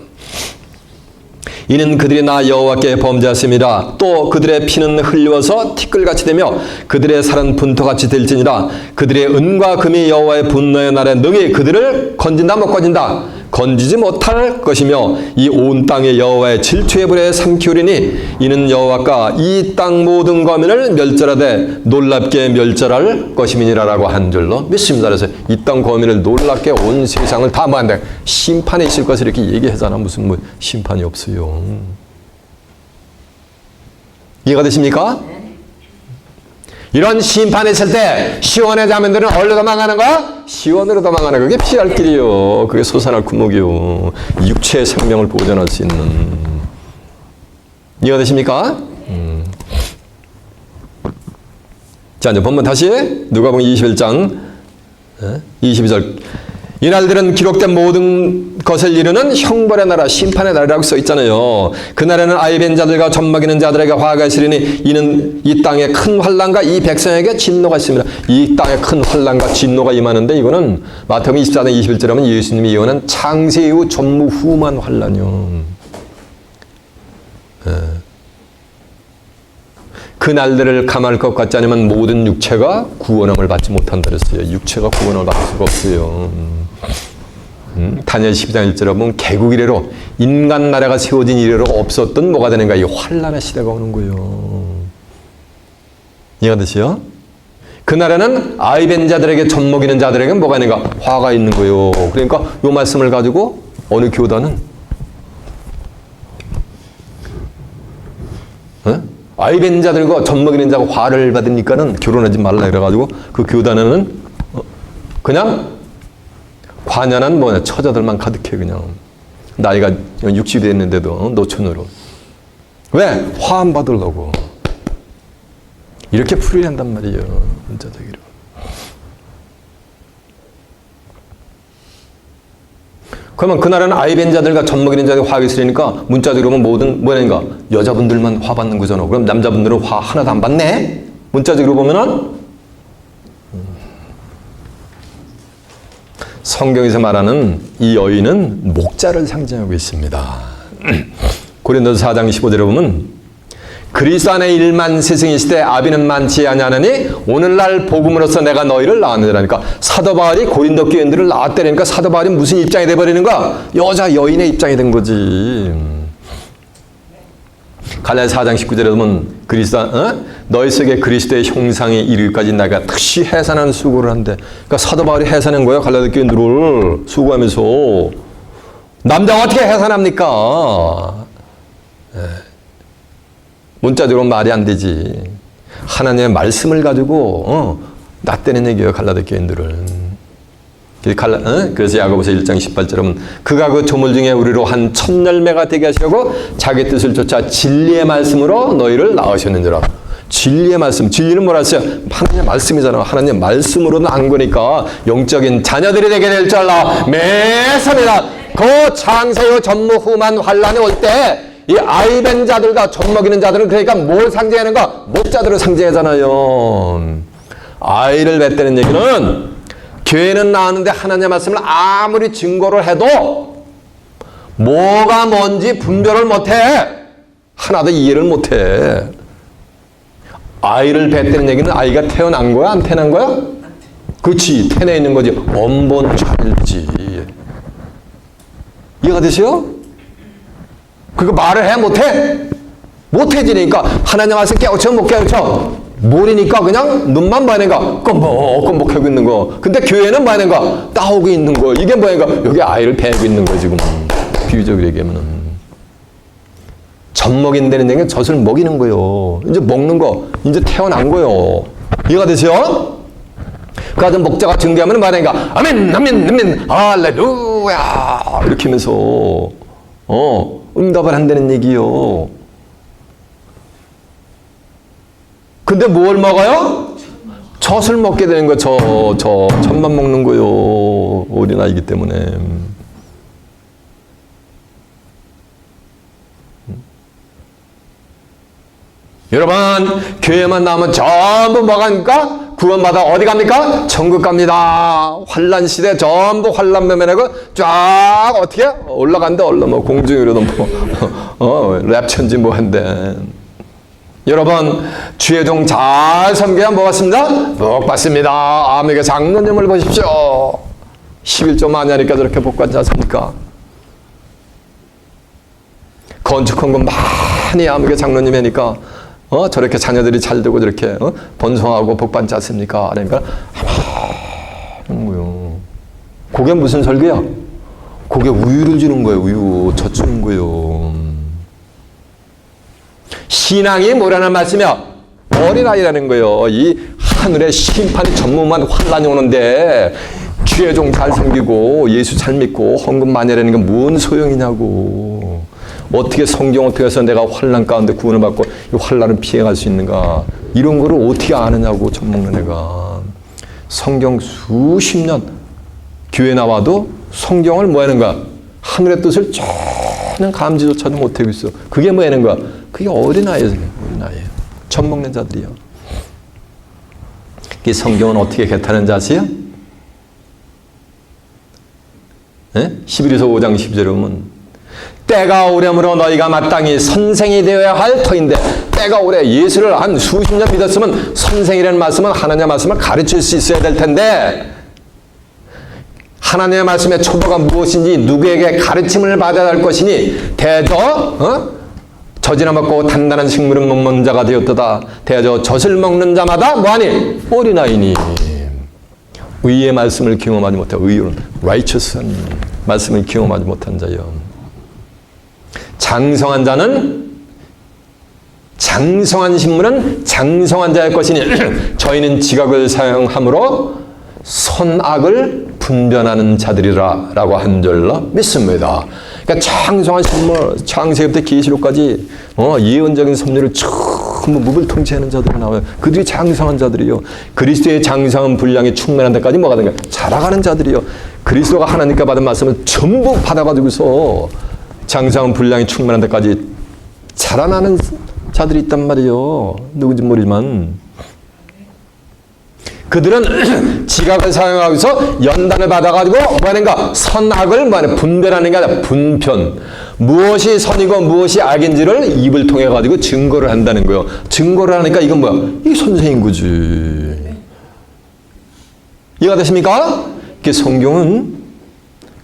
S1: 이는 그들이 나 여호와께 범죄하였음이라. 또 그들의 피는 흘려서 티끌같이 되며 그들의 살은 분토같이 될지니라. 그들의 은과 금이 여호와의 분노의 날에 능히 그들을 건진다 못 건진다. 건지지 못할 것이며 이 온 땅에 여호와의 질투의 불에 삼키우리니 이는 여호와가 이 땅 모든 거민을 멸절하되 놀랍게 멸절할 것임이니라라고 한 줄로 믿습니다. 그래서 이 땅 거민을 놀랍게 온 세상을 다 뭐한데 심판에 있을 것을 이렇게 얘기하잖아. 무슨 뭐 심판이 없어요. 이해가 되십니까? 이런 심판이 있을 때 시온의 자매들은 어디로 도망가는 거야? 시온으로 도망가는 거야. 그게 피할 길이요. 그게 솟아날 구목이요. 육체의 생명을 보존할 수 있는. 이해가 되십니까? 자, 이제 본문 다시 누가복음 21장 22절. 이 날들은 기록된 모든 것을 이루는 형벌의 나라, 심판의 날이라고 써 있잖아요. 그날에는 아이벤 자들과 젖먹이는 자들에게 화가 있으리니 이는 이 땅에 큰 환난과 이 백성에게 진노가 있습니다. 이 땅에 큰 환난과 진노가 임하는데 이거는 마태복음 24장 21절에 보면 예수님이 예언한 창세 이후 전무후무한 환난이요. 그 날들을 감할 것 같지 않으면 모든 육체가 구원함을 받지 못한다 그랬어요. 육체가 구원을 받을 수가 없어요. 다니엘 12장 1절에 보면 개국 이래로 인간 나라가 세워진 이래로 없었던 뭐가 되는가? 이 환난의 시대가 오는 거예요. 이해가 되시죠? 그날에는 아이벤 자들에게 젖먹이는 자들에게 뭐가 있는가? 화가 있는 거예요. 그러니까 이 말씀을 가지고 어느 교단은 아이벤 자들과 젖먹이는 자가 화를 받으니까는 결혼하지 말라 그래가지고 그 교단에는 그냥 관연한 뭐냐 처자들만 가득해. 그냥 나이가 60이 됐는데도 노처녀로. 왜? 화 안 받으려고 이렇게 풀이 한단 말이에요. 문자적으로. 그러면 그날은 아이벤 자들과 젖먹이는 자들이 화가 있으니까 문자적으로 보면 모든 뭐냐니까 여자분들만 화 받는 거잖아. 그럼 남자분들은 화 하나도 안 받네? 문자적으로 보면은 성경에서 말하는 이 여인은 목자를 상징하고 있습니다. 고린도서 4장 15절에 보면 그리스도 안에 1만 세승이 있으되 아비는 많지 아니하느니 오늘날 복음으로써 내가 너희를 낳았느니라니까. 사도 바울이 고린도 교인들을 낳았다니까 사도 바울이 무슨 입장이 돼버리는 거야? 여자 여인의 입장이 된 거지. 갈라디아 4장 19절에 보면 너희 속에 그리스도의 형상이 이르기까지 내가 특히 해산하는 수고를 한대. 그러니까 사도 바울이 해산한 거예요. 갈라디아 교인들을 수고하면서. 남자가 어떻게 해산합니까? 문자적으로 말이 안 되지. 하나님의 말씀을 가지고 낫대는 얘기예요. 갈라디아 교인들은. 그래서 야고보서 1장 18절에 보면 그가 그 조물 중에 우리로 한 첫 열매가 되게 하시고 자기 뜻을 쫓아 진리의 말씀으로 너희를 낳으셨는지라. 진리의 말씀. 진리는 뭐라 했어요? 하나님의 말씀이잖아. 하나님의 말씀으로는 안 거니까 영적인 자녀들이 되게 될 줄 알라. 매섭니다. 그 창세요 전무후무한 환란이 올 때 이 아이벤 자들과 젖먹이는 자들은 그러니까 뭘 상징하는가? 목자들을 상징하잖아요. 아이를 뱉다는 얘기는 교회는 나왔는데 하나님의 말씀을 아무리 증거를 해도 뭐가 뭔지 분별을 못해. 하나도 이해를 못해. 아이를 뱉다는 얘기는 아이가 태어난 거야? 안 태어난 거야? 그렇지. 태어나 있는 거지. 언본 차일지. 이해가 되세요? 그거 말을 해? 못해? 못해지니까 하나님 말씀 깨우쳐 못 깨우쳐? 모르니까 그냥 눈만 봐야는가 껌벅껌벅하고 있는 거. 근데 교회는 봐야는가 따오고 있는 거. 이게 뭐야는가 여기 아이를 배고 있는 거 지금. 비유적으로 얘기하면은 젖 먹인다는 얘기는 젖을 먹이는 거요. 이제 먹는 거 이제 태어난 거요. 이해가 되세요? 그 아들 목자가 증거하면 말하니까 아멘 아멘 아멘 할렐루야 이렇게 하면서 응답을 한다는 얘기요. 근데 뭘 먹어요? 젖을 먹게 되는 거. 젖만 먹는 거요. 어린아이기 때문에. 여러분 교회만 나오면 전부 뭐가 합니까? 구원받아 어디 갑니까? 천국 갑니다. 환란 시대 전부 환란 매매하고 쫙 어떻게 올라간대. 얼른 뭐 공중으로도 뭐 랩천지 뭐 한대. 여러분 주의 종 잘 섬겨야 뭐 받습니다? 복 받습니다. 아무개 장로님을 보십시오. 11조 많이 하니까 저렇게 복 받지 않습니까? 건축한 건 많이 아무개 장로님이 하니까 저렇게 자녀들이 잘 되고 저렇게 번성하고 복 받지 않습니까? 그러니까 하는 거요. 그게 무슨 설교야? 그게 우유를 주는 거예요. 우유 젖 주는 거예요. 신앙이 뭐라는 말씀이야? 어린아이라는 거예요. 이 하늘의 심판이 전무만 환란이 오는데 주의 종 잘 섬기고 예수 잘 믿고 헌금 많이 하려는 게 뭔 소용이냐고. 어떻게 성경 어떻게 해서 내가 환란 가운데 구원을 받고 이 환란을 피해갈 수 있는가. 이런 거를 어떻게 아느냐고. 젖 먹는 애가. 성경 수십 년 교회 나와도 성경을 뭐 하는 거야? 하늘의 뜻을 전혀 감지조차도 못하고 있어. 그게 뭐 하는 거야? 그게 어린아이예요. 어린아이예요. 젖 먹는 자들이요. 이 성경은 어떻게 개타는지 아세요? 네? 11에서 5장 10절에 보면 때가 오려므로 너희가 마땅히 선생이 되어야 할 터인데 때가 오래. 예수를 한 수십 년 믿었으면 선생이라는 말씀은 하나님의 말씀을 가르칠 수 있어야 될 텐데 하나님의 말씀의 초보가 무엇인지 누구에게 가르침을 받아야 할 것이니 대저 젖이나 먹고 단단한 식물은 못 먹는 자가 되었도다. 대저 젖을 먹는 자마다 뭐하니? 어린아이니. 의의 말씀을 경험하지 못해. 의로운 righteous한 말씀을 경험하지 못한 자요. 장성한 자는 장성한 식물은 장성한 자의 것이니 저희는 지각을 사용함으로 선악을 분별하는 자들이라 라고 한 줄로 믿습니다. 그러니까 장성한 식물, 창세기부터 계시록까지 예언적인 섭리를 전부 무불통치하는 자들이 나와요. 그들이 장성한 자들이요. 그리스도의 장성한 분량이 충만한 데까지 뭐가 되는 거야? 자라가는 자들이요. 그리스도가 하나님께 받은 말씀을 전부 받아가지고서 장성한 분량이 충만한 데까지 자라나는 자들이 있단 말이에요. 누군지 모르지만 그들은 지각을 사용하고서 연단을 받아가지고 뭐하는가? 선악을 뭐하는 분별하는 게 아니라 분편. 무엇이 선이고 무엇이 악인지를 입을 통해 가지고 증거를 한다는 거예요. 증거를 하니까 이건 뭐야? 이게 선생인 거지. 이해가 되십니까? 그 성경은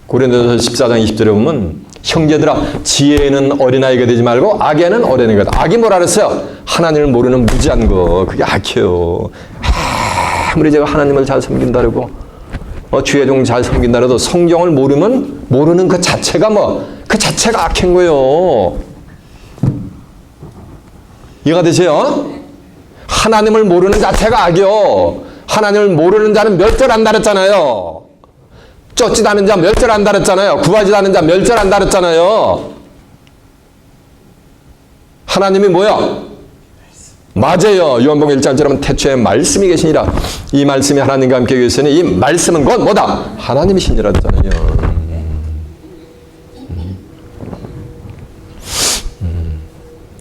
S1: 고린도서 14장 20절에 보면 형제들아 지혜에는 어린아이가 되지 말고 악에는 어린아이가 되라. 악이 뭐라 그랬어요? 하나님을 모르는 무지한 거. 그게 악해요. 아무리 제가 하나님을 잘 섬긴다라고 주의 종 잘 섬긴다라도 성경을 모르면 모르는 그 자체가 그 자체가 악한 거예요. 이해가 되세요? 하나님을 모르는 자체가 악이요. 하나님을 모르는 자는 멸절한다 그랬잖아요. 쫓지도 않은 자 멸절한다 그랬잖아요. 구하지도 않은 자 멸절한다 그랬잖아요. 하나님이 뭐야? 맞아요. 요한복음 1장처럼 태초에 말씀이 계시니라. 이 말씀이 하나님과 함께 계시니 이 말씀은 곧 뭐다? 하나님이시니라 그랬잖아요.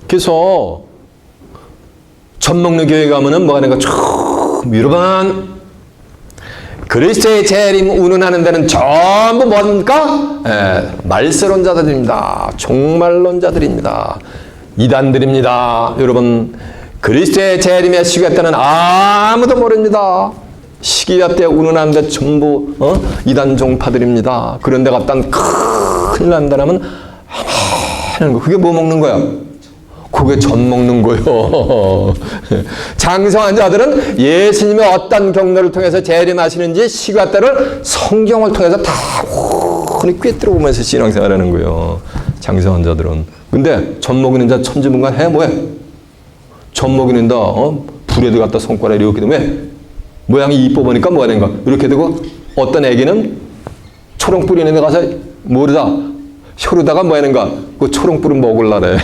S1: 그래서 젖 먹는 교회 가면은 뭐 하는 거 여러분 그리스도의 재림 운운하는 데는 전부 뭡니까? 말세론자들입니다. 종말론자들입니다. 이단들입니다. 여러분 그리스도의 재림의 시기가 때는 아무도 모릅니다. 시기가 때 운운하는데 전부 이단 종파들입니다. 그런데 갔다 큰일 난다면 하는 거. 그게 뭐 먹는 거야? 그게 젖 먹는 거요. 장성한 자들은 예수님의 어떤 경로를 통해서 재림하시는지 시간대를 성경을 통해서 다 흔히 꿰뚫어 보면서 신앙생활하는 거예요. 장성한 자들은. 근데 젖 먹이는 자 천지문간 해 뭐해? 젖 먹이는 자 불에도 갖다 손가락에 이렇게 되면 모양이 이뻐 보니까 뭐가 되는가? 이렇게 되고 어떤 애기는 초롱 뿌리는 데 가서 모르다 혀로다가 뭐 하는가? 그 초롱불을 먹을라래.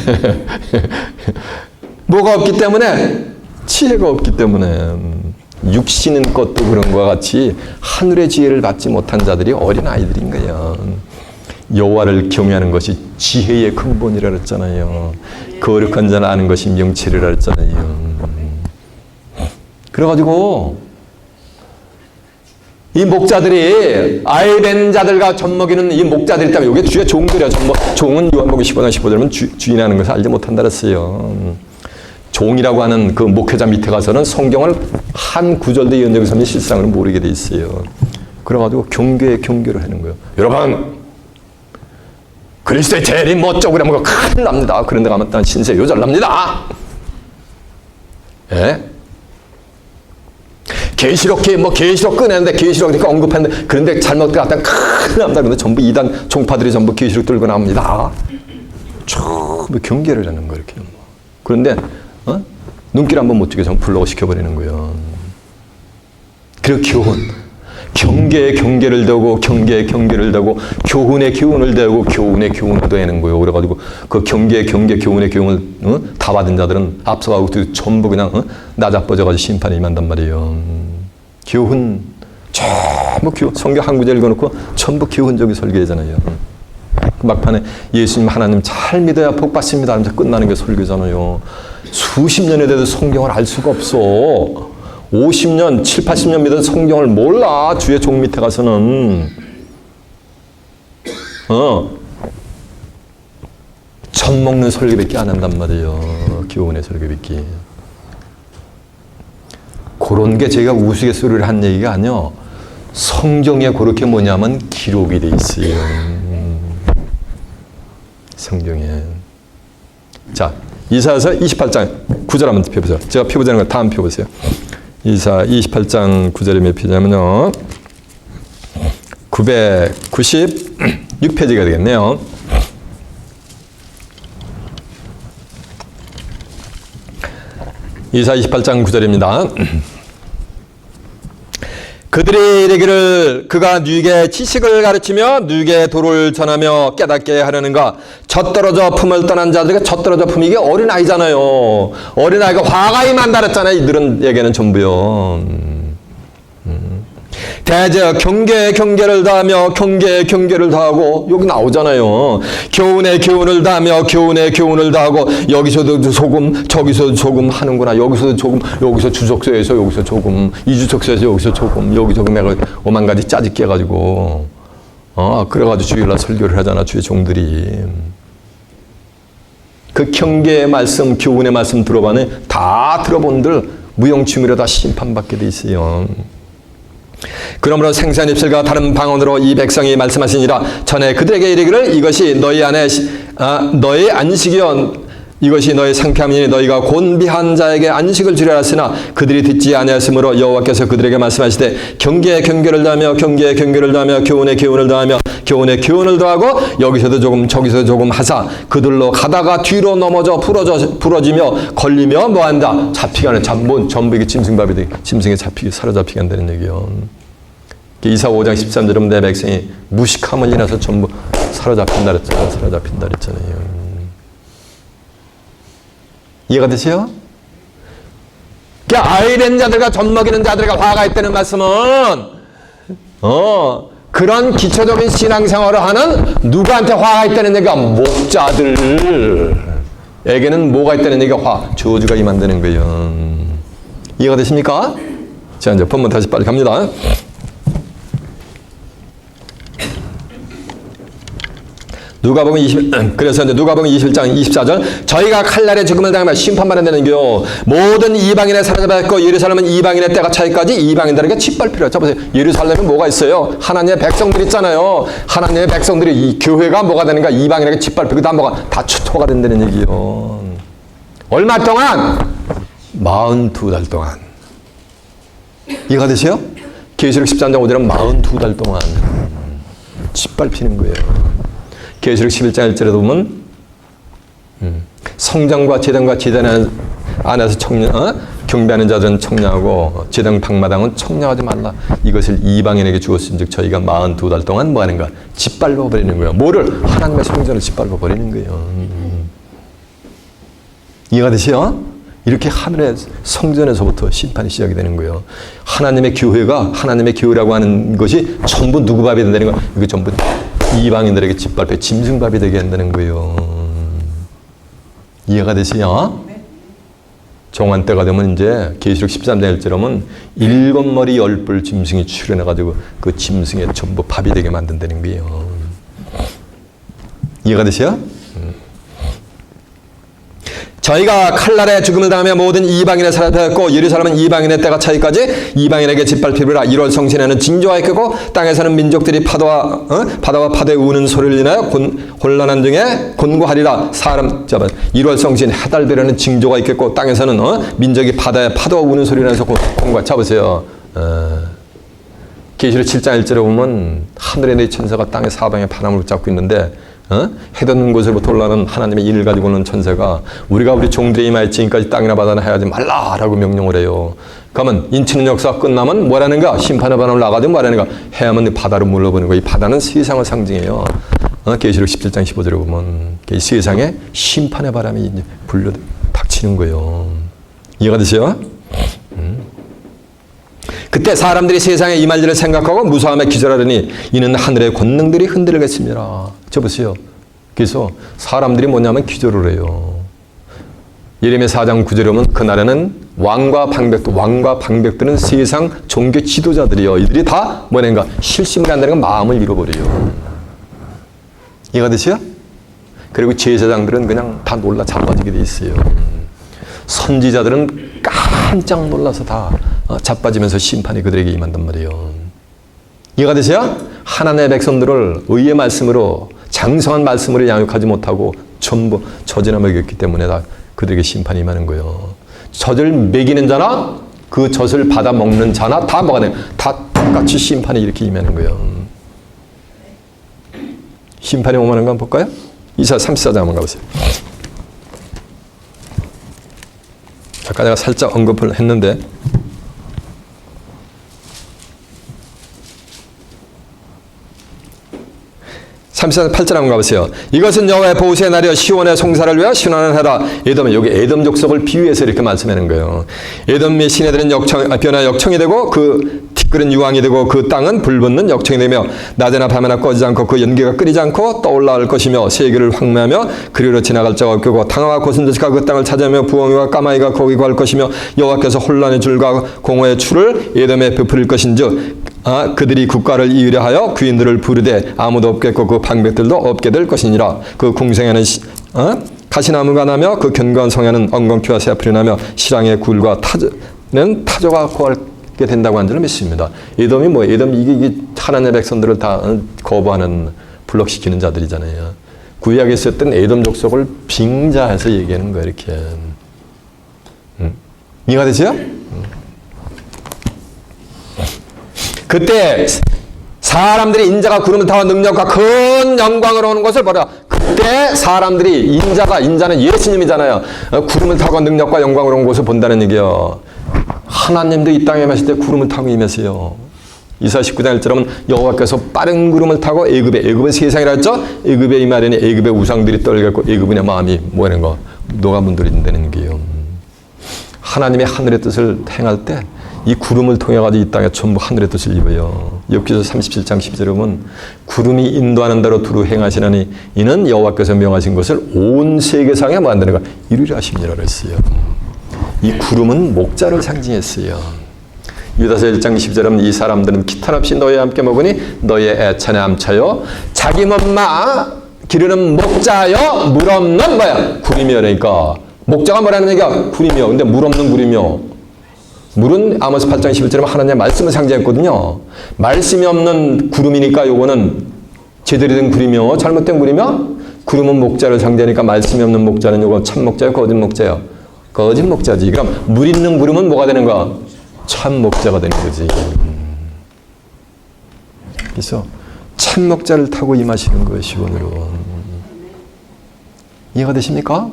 S1: 뭐가 없기 때문에? 지혜가 없기 때문에. 육신은 것도 그런 것과 같이 하늘의 지혜를 받지 못한 자들이 어린 아이들인 거예요. 여호와를 경외하는 것이 지혜의 근본이라 그랬잖아요. 거룩한 자는 아는 것이 명철이라 그랬잖아요. 그래가지고 이 목자들이 아이 된 자들과 젖먹이는 이 목자들이 있다면 이게 주의 종들이야. 종은 요한복음 15장 15절은 주인이 하는 것을 알지 못한다 그랬어요. 종이라고 하는 그 목회자 밑에 가서는 성경을 한 구절도 연역의 삶의 실상을 모르게 돼 있어요. 그래가지고 경계를 하는 거예요. 여러분 그리스도의 재림 뭐 어쩌고 그러면 큰일 납니다. 그런 데 가면 일단 신세 요절납니다. 예? 계시록 꺼내는데 계시록이니까 언급했는데 그런데 잘못 갔다 큰일 납니다. 근데 전부 이단 종파들이 전부 계시록 들고 나옵니다. 쭉 경계를 하는 거예요. 이렇게. 그런데 눈길 한번 못 뜨게 전부 불러고 시켜버리는 거예요. 그리고 경계에 경계를 대고 경계에 경계를 대고 교훈에 교훈을 대고 교훈에 교훈을 더하는 거예요. 그래가지고 그 경계에 경계 교훈에 교훈을 다 받은 자들은 앞서가고 전부 그냥 나자빠져가지고 심판에 임한단 말이에요. 교훈 전부 성경 한 구절 읽어놓고 전부 교훈적인 설교잖아요. 막판에 예수님 하나님 잘 믿어야 복 받습니다 하면서 끝나는 게 설교잖아요. 수십 년에 대해서 성경을 알 수가 없어. 50년, 7, 80년 믿은 성경을 몰라. 주의 종 밑에 가서는. 젖 먹는 설교밖에 안 한단 말이에요. 교훈의 설교밖에. 그런 게 제가 우스갯소리를 한 얘기가 아니요. 성경에 그렇게 뭐냐면 기록이 돼 있어요. 성경에. 자, 이사야서 28장 9절 한번 펴보세요. 제가 펴보자는 거 다음 펴보세요. 이사 28장 9절에 몇 페이지냐면요. 996페이지가 되겠네요. 이사 28장 9절입니다. 그들이 이르기를 그가 누이에게 지식을 가르치며 누이에게 도를 전하며 깨닫게 하려는가. 젖떨어져 품을 떠난 자들에게 젖떨어져 품이 이게 어린아이잖아요. 어린아이가 화가 임한다 그랬잖아요. 이들은 얘기는 전부요. 대저 경계에 경계를 다하며 경계에 경계를 다하고 여기 나오잖아요. 교훈에 교훈을 다하며 교훈에 교훈을 다하고 여기서도 조금 저기서 조금 하는구나. 여기서도 조금 여기서 주석서에서 여기서 조금 이주석서에서 여기서 조금 여기 조금 해가 5만 가지 짜집게 해가지고 그래가지고 주일날 설교를 하잖아. 주의 종들이. 그 경계의 말씀 교훈의 말씀 들어봐네. 다 들어본들 무용취미로 다 심판받게 돼 있어요. 그러므로 생선 입술과 다른 방언으로 이 백성이 말씀하시니라. 전에 그들에게 이르기를 이것이 너희 안에 너의 안식이여 이것이 너의 상쾌함이니 너희가 곤비한 자에게 안식을 주려 하였으나 그들이 듣지 아니하였으므로 여호와께서 그들에게 말씀하시되 경계에 경계를 더하며 경계에 경계를 더하며 교훈에 교훈을 더하며 교훈에 교훈을 더하고 여기서도 조금 저기서 조금 하사 그들로 가다가 뒤로 넘어져 부러지며 걸리며 뭐한다. 잡히게 하는 전부 이게 짐승밥이 되게 짐승에 잡히게 사로잡히게 한다는 얘기예요. 이사 5장 13절은 내 백성이 무식함을 인해서 전부 사로잡힌다 그랬잖아요. 사로잡힌다 그랬잖아요. 이해가 되세요? 그러니까 아이 된 자들과 젖 먹이는 자들과 화가 있다는 말씀은 그런 기초적인 신앙생활을 하는 누구한테 화가 있다는 얘기가 목자들에게는 뭐가 있다는 얘기가 저주가 임한다는 거예요. 이해가 되십니까? 자, 이제 본문 다시 빨리 갑니다. 그래서 이제 누가복음 21장 24절 저희가 칼날에 죽음을 당하면 심판만 한다는 겨 모든 이방인의 사로잡혔고 예루살렘은 이방인의 때가 차이까지 이방인들에게 짓밟히라. 자 보세요. 예루살렘에 뭐가 있어요? 하나님의 백성들 있잖아요. 하나님의 백성들이 이 교회가 뭐가 되는가? 이방인에게 짓밟히고 다 뭐가 다 초토가 된다는 얘기예요. 얼마 동안? 42달 동안. 이해가 되세요? 계시록 13장 5절은 42달 동안 짓밟히는 거예요. 계시록 11장 1절에도 보면 성전과 제단 안에서 경배하는 자들은 청량하고 제단 방마당은 청량하지 말라. 이것을 이방인에게 주었은즉 저희가 42달 동안 뭐 하는가? 짓밟아 버리는 거예요. 뭐를? 하나님의 성전을 짓밟아 버리는 거예요. 이해가 되세요? 이렇게 하늘의 성전에서부터 심판이 시작이 되는 거예요. 하나님의 교회가 하나님의 교회라고 하는 것이 전부 누구 밥이 된다는 거예요? 이거 전부 이방인들에게 짓밟혀 짐승밥이 되게 한다는 거예요. 이해가 되세요? 정한 때가 되면 이제 계시록 13장 1절에 보면 7머리 10뿔 짐승이 출현해가지고 그 짐승의 전부 밥이 되게 만든다는 거예요. 이해가 되세요? 저희가 칼날에 죽음을 당하며 모든 이방인의 사라졌고 예루살렘은 이방인의 때가 차기까지 이방인에게 짓밟히리라. 1월 성신에는 징조가 있겠고 땅에서는 민족들이 바다와 파도에 우는 소리를 인하여 혼란한 중에 곤고하리라. 1월 성신 해달별에는 징조가 있겠고 땅에서는 민족이 바다에 파도가 우는 소리를 인하여 곤고하. 잡으세요. 계시록 7장 1절에 보면 하늘의 네 천사가 땅의 사방에 바람을 잡고 있는데 해돋는 곳으로부터 올라오는 하나님의 일을 가지고 오는 천사가 우리가 우리 종들의 이마에 지금까지 땅이나 바다나 해하지 말라라고 명령을 해요. 그러면 인치는 역사가 끝나면 뭐라는가? 심판의 바람을 나가든 뭐라는가? 해하면 바다로 물러보는 거예요. 이 바다는 세상을 상징해요. 계시록 17장 15절에 보면 세상에 심판의 바람이 이제 불려 닥치는 거예요. 이해가 되세요? 그때 사람들이 세상에 임할 일을 생각하고 무서움에 기절하려니 이는 하늘의 권능들이 흔들겠습니다. 저 보세요. 그래서 사람들이 뭐냐면 기절을 해요. 예레미야 4장 9절에 보면 그날에는 왕과 방백들은 세상 종교 지도자들이요. 이들이 다 뭐냐는가 실심간다는 마음을 잃어버려요. 이해가 되세요? 그리고 제사장들은 그냥 다 놀라 자빠지게 돼 있어요. 선지자들은 깜짝 놀라서 다 자빠지면서 심판이 그들에게 임한단 말이에요. 이해가 되세요? 하나님의 백성들을 의의 말씀으로 장성한 말씀으로 양육하지 못하고 전부 젖이나 먹였기 때문에 다 그들에게 심판이 임하는 거예요. 젖을 먹이는 자나 그 젖을 받아 먹는 자나 다 뭐가 돼요? 다 똑같이 심판이 이렇게 임하는 거예요. 심판이 오는 거 한번 볼까요? 이사 34장 한번 가보세요. 아까 내가 살짝 언급을 했는데 (34장 8절) 한번 가보세요. 이것은 여호와의 보호의 날이여 시온의 송사를 위하여 신원을 해라. 에돔은 여기 에돔 족속을 비유해서 이렇게 말씀하는 거예요. 에돔의 시내들은 변화 역청이 되고 그 티끌은 유황이 되고 그 땅은 불붙는 역청이 되며 낮에나 밤에나 꺼지지 않고 그 연기가 끓이지 않고 떠올라올 것이며 세계를 황폐하며 그리로 지나갈 자가 없고 당화와 고슴도치가 그 땅을 찾아오며 부엉이와 까마귀가 거기 갈 것이며 여호와께서 혼란의 줄과 공허의 추를 에돔에 베풀 것인즉 그들이 국가를 이으려 하여 귀인들을 부르되 아무도 없겠고 그 방백들도 없게 될 것이니라. 그 궁성에는 가시나무가 나며 그 견고한 성에는 엉겅퀴와 새풀이 나며 실황의 굴과 타조가 구하게 된다고 한 줄을 믿습니다. 에돔이 뭐예요? 에돔 이게 하나님의 백성들을 다 거부하는 블록시키는 자들이잖아요. 구약에 썼던 에돔 족속을 빙자해서 얘기하는 거예요. 이렇게. 이해가 되세요? 그때 사람들이 인자가 구름을 타고 능력과 큰 영광으로 오는 것을 보라. 그때 사람들이 인자는 예수님이잖아요. 구름을 타고 능력과 영광으로 오는 것을 본다는 얘기예요. 하나님도 이 땅에 임하실 때 구름을 타고 임하세요. 이사 19장 1절에 보면 여호와께서 빠른 구름을 타고 애굽의 세상이라 했죠. 애굽에 임하려니 애굽의 우상들이 떨겠고 애굽인의 마음이 뭐하는 거 녹아문드린다는 얘기예요. 하나님의 하늘의 뜻을 행할 때 이 구름을 통해 가지고 이 땅에 전부 하늘의 뜻을 입어요. 욥기서 37장 12절에 보면 구름이 인도하는 대로 두루 행하시나니 이는 여호와께서 명하신 것을 온 세계상에 만드는가 이루려 하심이라 그랬어요. 이 구름은 목자를 상징했어요. 유다서 1장 10절에 보면 이 사람들은 기탄 없이 너희와 함께 먹으니 너희의 애찬에 암차여 자기 몸마 기르는 목자여 물 없는 뭐야 구림이여. 그러니까 목자가 뭐라는 얘기야? 구림이여. 근데 물 없는 구림이여. 물은 아모스 8장 11절에 하나님의 말씀을 상징했거든요. 말씀이 없는 구름이니까 요거는 제대로 된 구름이요. 잘못된 구름이요? 구름은 목자를 상징하니까 말씀이 없는 목자는 요거 참 목자요, 거짓 목자요. 거짓 목자지. 그럼 물 있는 구름은 뭐가 되는 거야? 참 목자가 되는 거지. 그래서 참 목자를 타고 임하시는 것이 오늘은. 이해가 되십니까?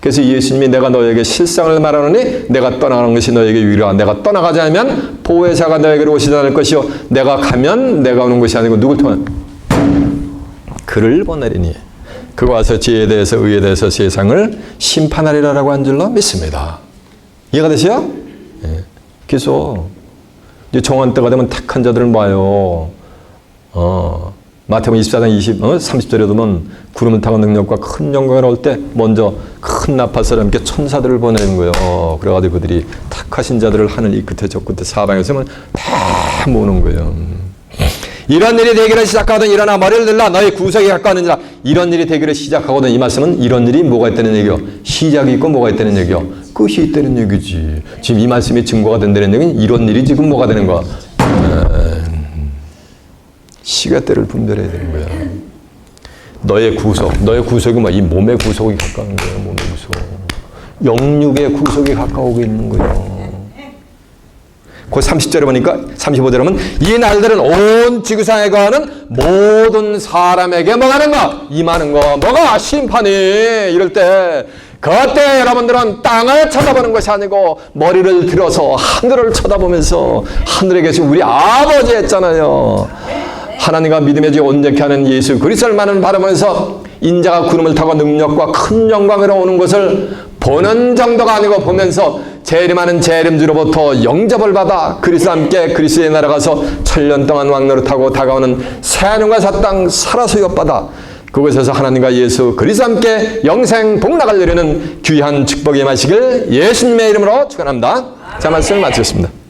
S1: 그래서 예수님이 내가 너에게 실상을 말하노니 내가 떠나가는 것이 너에게 유일하다. 내가 떠나가지 않으면 보혜사가 너에게로 오시지 않을 것이요 내가 가면 내가 오는 것이 아니고 누굴 통한? 그를 보내리니 그가 와서 지혜에 대해서 의에 대해서 세상을 심판하리라라고 한 줄로 믿습니다. 이해가 되세요? 예. 그래서 이제 정한 때가 되면 택한 자들은 봐요. 마태복음 24장 30절에 보면 구름을 타고 능력과 큰 영광을 올 때 먼저 큰 나팔 함께 천사들을 보내는 거예요. 그래가지고 그들이 택하신 자들을 하늘 이 끝에 저 끝에 사방에서 다 모으는 거예요. 이런 일이 되기를 시작하거든 일어나 머리를 들라 너희 구석에 가까웠느니라. 이런 일이 되기를 시작하거든 이 말씀은 이런 일이 뭐가 있다는 얘기요? 시작이 있고 뭐가 있다는 얘기요? 끝이 있다는 얘기지. 지금 이 말씀이 증거가 된다는 얘기는 이런 일이 지금 뭐가 되는 거야? 시간대를 분별해야 되는 거야. 너의 구속이 뭐 이 몸의 구속이 가까운 거야. 몸의 구속. 영육의 구속이 가까우고 있는 거예요. 그 30절에 보니까 35절에 보면 이 날들은 온 지구상에 거하는 모든 사람에게 뭐가 하는 거? 임하는 거. 뭐가? 심판이. 이럴 때 그때 여러분들은 땅을 쳐다보는 것이 아니고 머리를 들어서 하늘을 쳐다보면서 하늘에 계신 우리 아버지 했잖아요. 하나님과 믿음의 주 온전케 하는 예수 그리스도를 바라보면서 인자가 구름을 타고 능력과 큰 영광으로 오는 것을 보는 정도가 아니고 보면서 재림하는 재림주로부터 영접을 받아 그리스도와 함께 그리스도의 나라 가서 천년 동안 왕노릇하고 다가오는 새하늘과 새 땅 살아서 엿받아 그곳에서 하나님과 예수 그리스도와 함께 영생 복락을 누리는 귀한 축복이 임하시길 예수님의 이름으로 축원합니다. 자, 말씀을 마치겠습니다.